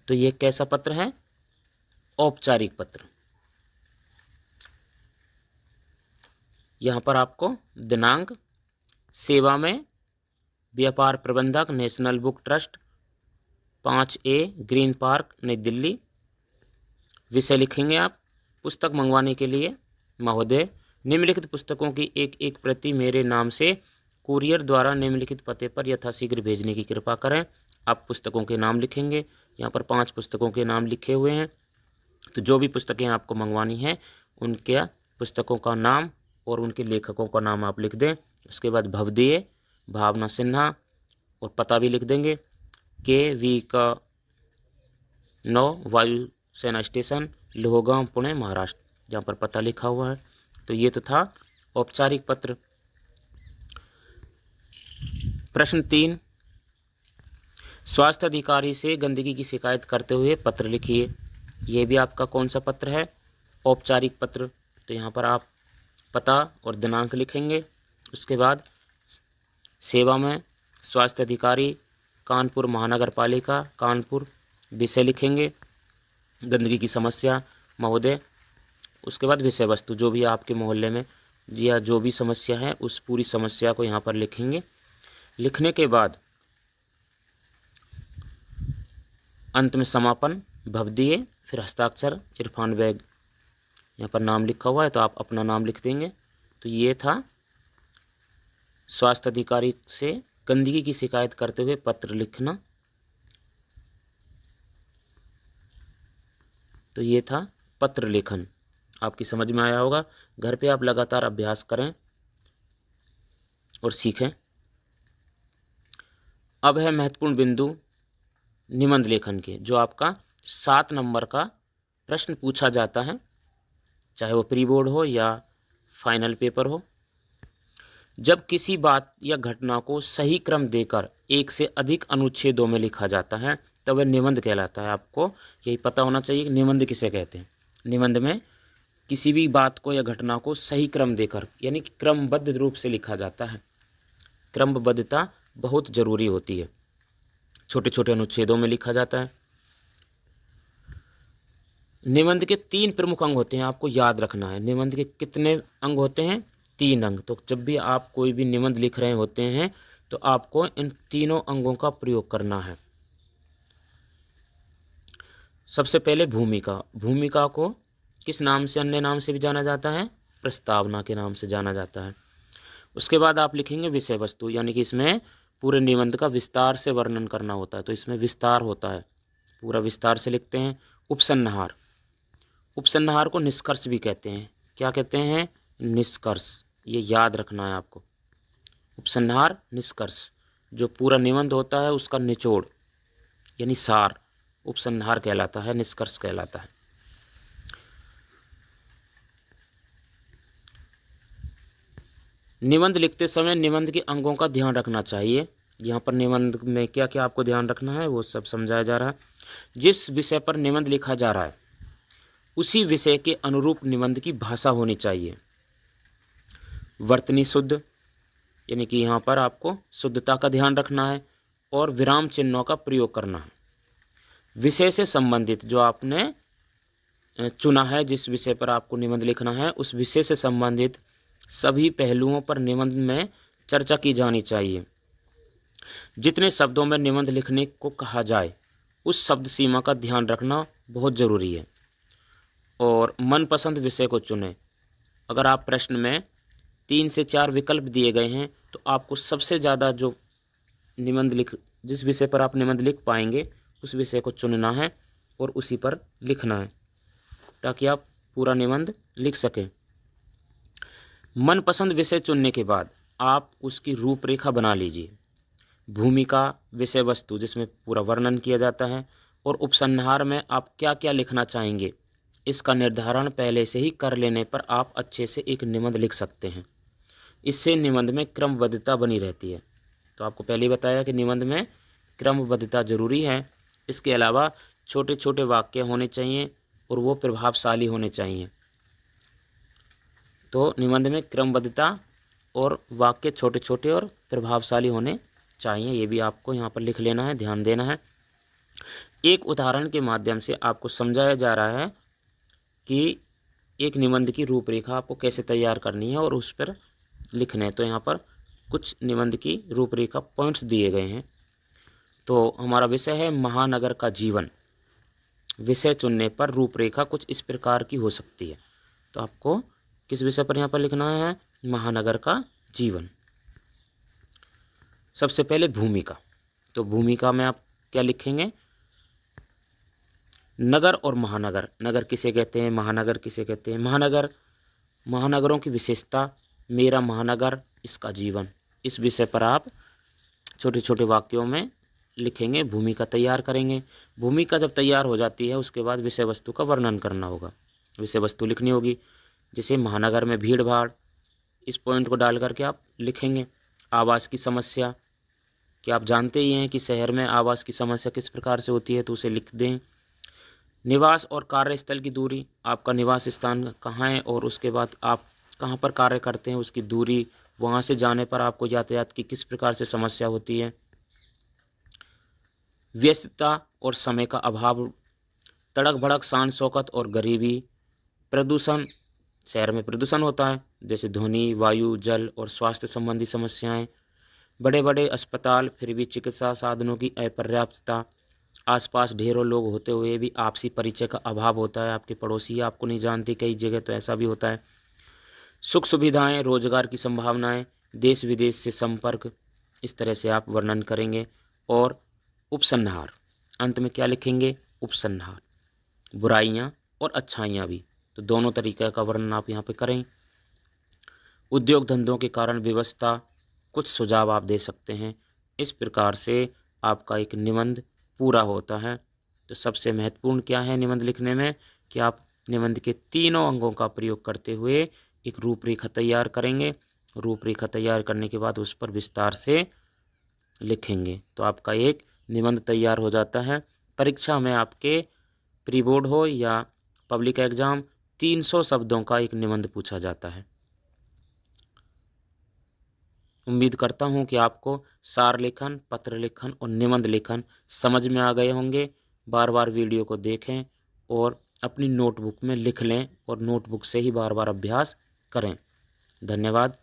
तो ये कैसा पत्र है? औपचारिक पत्र। यहाँ पर आपको दिनांक, सेवा में व्यापार प्रबंधक, national book trust, 5A green park, नई दिल्ली। विषय लिखेंगे आप, पुस्तक मंगवाने के लिए, महोदय निम्नलिखित पुस्तकों की एक एक प्रति मेरे नाम से कुरियर द्वारा निम्नलिखित पते पर यथाशीघ्र भेजने की कृपा करें। आप पुस्तकों के नाम लिखेंगे। यहाँ पर 5 पुस्तकों के नाम लिखे हुए हैं। तो जो भी पुस्तकें आपको मंगवानी हैं उनके पुस्तकों का नाम और उनके लेखकों का नाम आप लिख दें। उसके बाद भवदीय, भावना सिन्हा, और पता भी लिख देंगे, KV का 9 वायु सेना स्टेशन, लोहगांव, पुणे, महाराष्ट्र, जहाँ पर पता लिखा हुआ है। तो ये तो था औपचारिक पत्र। प्रश्न 3, स्वास्थ्य अधिकारी से गंदगी की शिकायत करते हुए पत्र लिखिए। ये भी आपका कौन सा पत्र है? औपचारिक पत्र। तो यहाँ पर आप पता और दिनांक लिखेंगे। उसके बाद सेवा में स्वास्थ्य अधिकारी, कानपुर महानगर पालिका, कानपुर। विषय लिखेंगे, गंदगी की समस्या, महोदय उसके बाद विषय वस्तु, जो भी आपके मोहल्ले में या जो भी समस्या है उस पूरी समस्या को यहाँ पर लिखेंगे। लिखने के बाद अंत में समापन भवदीय, फिर हस्ताक्षर इरफान बेग, यहाँ पर नाम लिखा हुआ है तो आप अपना नाम लिख देंगे। तो ये था स्वास्थ्य अधिकारी से गंदगी की शिकायत करते हुए पत्र लिखना। तो ये था पत्र लेखन, आपकी समझ में आया होगा। घर पे आप लगातार अभ्यास करें और सीखें। अब है महत्वपूर्ण बिंदु निबंध लेखन के, जो आपका 7 नंबर का प्रश्न पूछा जाता है, चाहे वो प्री बोर्ड हो या फाइनल पेपर हो। जब किसी बात या घटना को सही क्रम देकर एक से अधिक अनुच्छेदों में लिखा जाता है तब वह निबंध कहलाता है। आपको यही पता होना चाहिए कि निबंध किसे कहते हैं। निबंध में किसी भी बात को या घटना को सही क्रम देकर, यानी कि क्रमबद्ध रूप से लिखा जाता है। क्रमबद्धता बहुत जरूरी होती है। छोटे छोटे अनुच्छेदों में लिखा जाता है। निबंध के 3 प्रमुख अंग होते हैं, आपको याद रखना है। निबंध के कितने अंग होते हैं? 3 अंग। तो जब भी आप कोई भी निबंध लिख रहे होते हैं तो आपको इन तीनों अंगों का प्रयोग करना है। सबसे पहले भूमिका। भूमिका को किस नाम से, अन्य नाम से भी जाना जाता है? प्रस्तावना के नाम से जाना जाता है। उसके बाद आप लिखेंगे विषय वस्तु, यानी कि इसमें पूरे निबंध का विस्तार से वर्णन करना होता है, तो इसमें विस्तार होता है, पूरा विस्तार से लिखते हैं। उपसंहार। उपसंहार को निष्कर्ष भी कहते हैं। क्या कहते हैं? निष्कर्ष। ये याद रखना है आपको। उपसंहार, निष्कर्ष, जो पूरा निबंध होता है उसका निचोड़ यानी सार उपसंहार कहलाता है, निष्कर्ष कहलाता है। निबंध लिखते समय निबंध के अंगों का ध्यान रखना चाहिए। यहाँ पर निबंध में क्या क्या आपको ध्यान रखना है वो सब समझाया जा रहा है। जिस विषय पर निबंध लिखा जा रहा है उसी विषय के अनुरूप निबंध की भाषा होनी चाहिए। वर्तनी शुद्ध, यानी कि यहाँ पर आपको शुद्धता का ध्यान रखना है और विराम चिन्हों का प्रयोग करना है। विषय से संबंधित, जो आपने चुना है, जिस विषय पर आपको निबंध लिखना है उस विषय से संबंधित सभी पहलुओं पर निबंध में चर्चा की जानी चाहिए। जितने शब्दों में निबंध लिखने को कहा जाए उस शब्द सीमा का ध्यान रखना बहुत ज़रूरी है। और मनपसंद विषय को चुनें। अगर आप प्रश्न में 3 से 4 विकल्प दिए गए हैं तो आपको सबसे ज़्यादा जो जिस विषय पर आप निबंध लिख पाएंगे उस विषय को चुनना है और उसी पर लिखना है ताकि आप पूरा निबंध लिख सकें। मनपसंद विषय चुनने के बाद आप उसकी रूपरेखा बना लीजिए। भूमिका, विषय वस्तु जिसमें पूरा वर्णन किया जाता है, और उपसंहार में आप क्या क्या लिखना चाहेंगे इसका निर्धारण पहले से ही कर लेने पर आप अच्छे से एक निबंध लिख सकते हैं। इससे निबंध में क्रमबद्धता बनी रहती है। तो आपको पहले ही बताया कि निबंध में क्रमबद्धता जरूरी है। इसके अलावा छोटे छोटे वाक्य होने चाहिए और वो प्रभावशाली होने चाहिए। तो निबंध में क्रमबद्धता और वाक्य छोटे छोटे और प्रभावशाली होने चाहिए, ये भी आपको यहाँ पर लिख लेना है, ध्यान देना है। एक उदाहरण के माध्यम से आपको समझाया जा रहा है कि एक निबंध की रूपरेखा आपको कैसे तैयार करनी है और उस पर लिखना है। तो यहाँ पर कुछ निबंध की रूपरेखा पॉइंट्स दिए गए हैं। तो हमारा विषय है महानगर का जीवन। विषय चुनने पर रूपरेखा कुछ इस प्रकार की हो सकती है। तो आपको किस विषय पर यहाँ पर लिखना है? महानगर का जीवन। सबसे पहले भूमिका। तो भूमिका में आप क्या लिखेंगे? नगर और महानगर। नगर किसे कहते हैं, महानगर किसे कहते हैं? महानगर, महानगरों की विशेषता, मेरा महानगर, इसका जीवन। इस विषय पर आप छोटे छोटे वाक्यों में लिखेंगे, भूमिका तैयार करेंगे। भूमिका जब तैयार हो जाती है उसके बाद विषय वस्तु का वर्णन करना होगा, विषय वस्तु लिखनी होगी। जैसे महानगर में भीड़ भाड़, इस पॉइंट को डाल करके आप लिखेंगे। आवास की समस्या, कि आप जानते ही हैं कि शहर में आवास की समस्या किस प्रकार से होती है, तो उसे लिख दें। निवास और कार्यस्थल की दूरी, आपका निवास स्थान कहाँ है और उसके बाद आप कहाँ पर कार्य करते हैं उसकी दूरी, वहाँ से जाने पर आपको यातायात की किस प्रकार से समस्या होती है। व्यस्तता और समय का अभाव, तड़क भड़क, शान शौकत और गरीबी, प्रदूषण, शहर में प्रदूषण होता है, जैसे ध्वनि, वायु, जल और स्वास्थ्य संबंधी समस्याएं। बड़े बड़े अस्पताल फिर भी चिकित्सा साधनों की अपर्याप्तता। आसपास ढेरों लोग होते हुए भी आपसी परिचय का अभाव होता है, आपके पड़ोसी आपको नहीं जानते, कई जगह तो ऐसा भी होता है। सुख सुविधाएं, रोजगार की संभावनाएं, देश विदेश से संपर्क, इस तरह से आप वर्णन करेंगे। और उपसंहार, अंत में क्या लिखेंगे? उपसंहार, बुराइयां और अच्छाइयां भी, तो दोनों तरीके का वर्णन आप यहाँ पे करें। उद्योग धंधों के कारण व्यवस्था, कुछ सुझाव आप दे सकते हैं। इस प्रकार से आपका एक निबंध पूरा होता है। तो सबसे महत्वपूर्ण क्या है निबंध लिखने में, कि आप निबंध के तीनों अंगों का प्रयोग करते हुए एक रूपरेखा तैयार करेंगे। रूपरेखा तैयार करने के बाद उस पर विस्तार से लिखेंगे, तो आपका एक निबंध तैयार हो जाता है। परीक्षा में आपके प्री बोर्ड हो या पब्लिक एग्जाम, 300 शब्दों का एक निबंध पूछा जाता है। उम्मीद करता हूँ कि आपको सार लेखन, पत्र लेखन और निबंध लेखन समझ में आ गए होंगे। बार बार वीडियो को देखें और अपनी नोटबुक में लिख लें और नोटबुक से ही बार बार अभ्यास करें। धन्यवाद।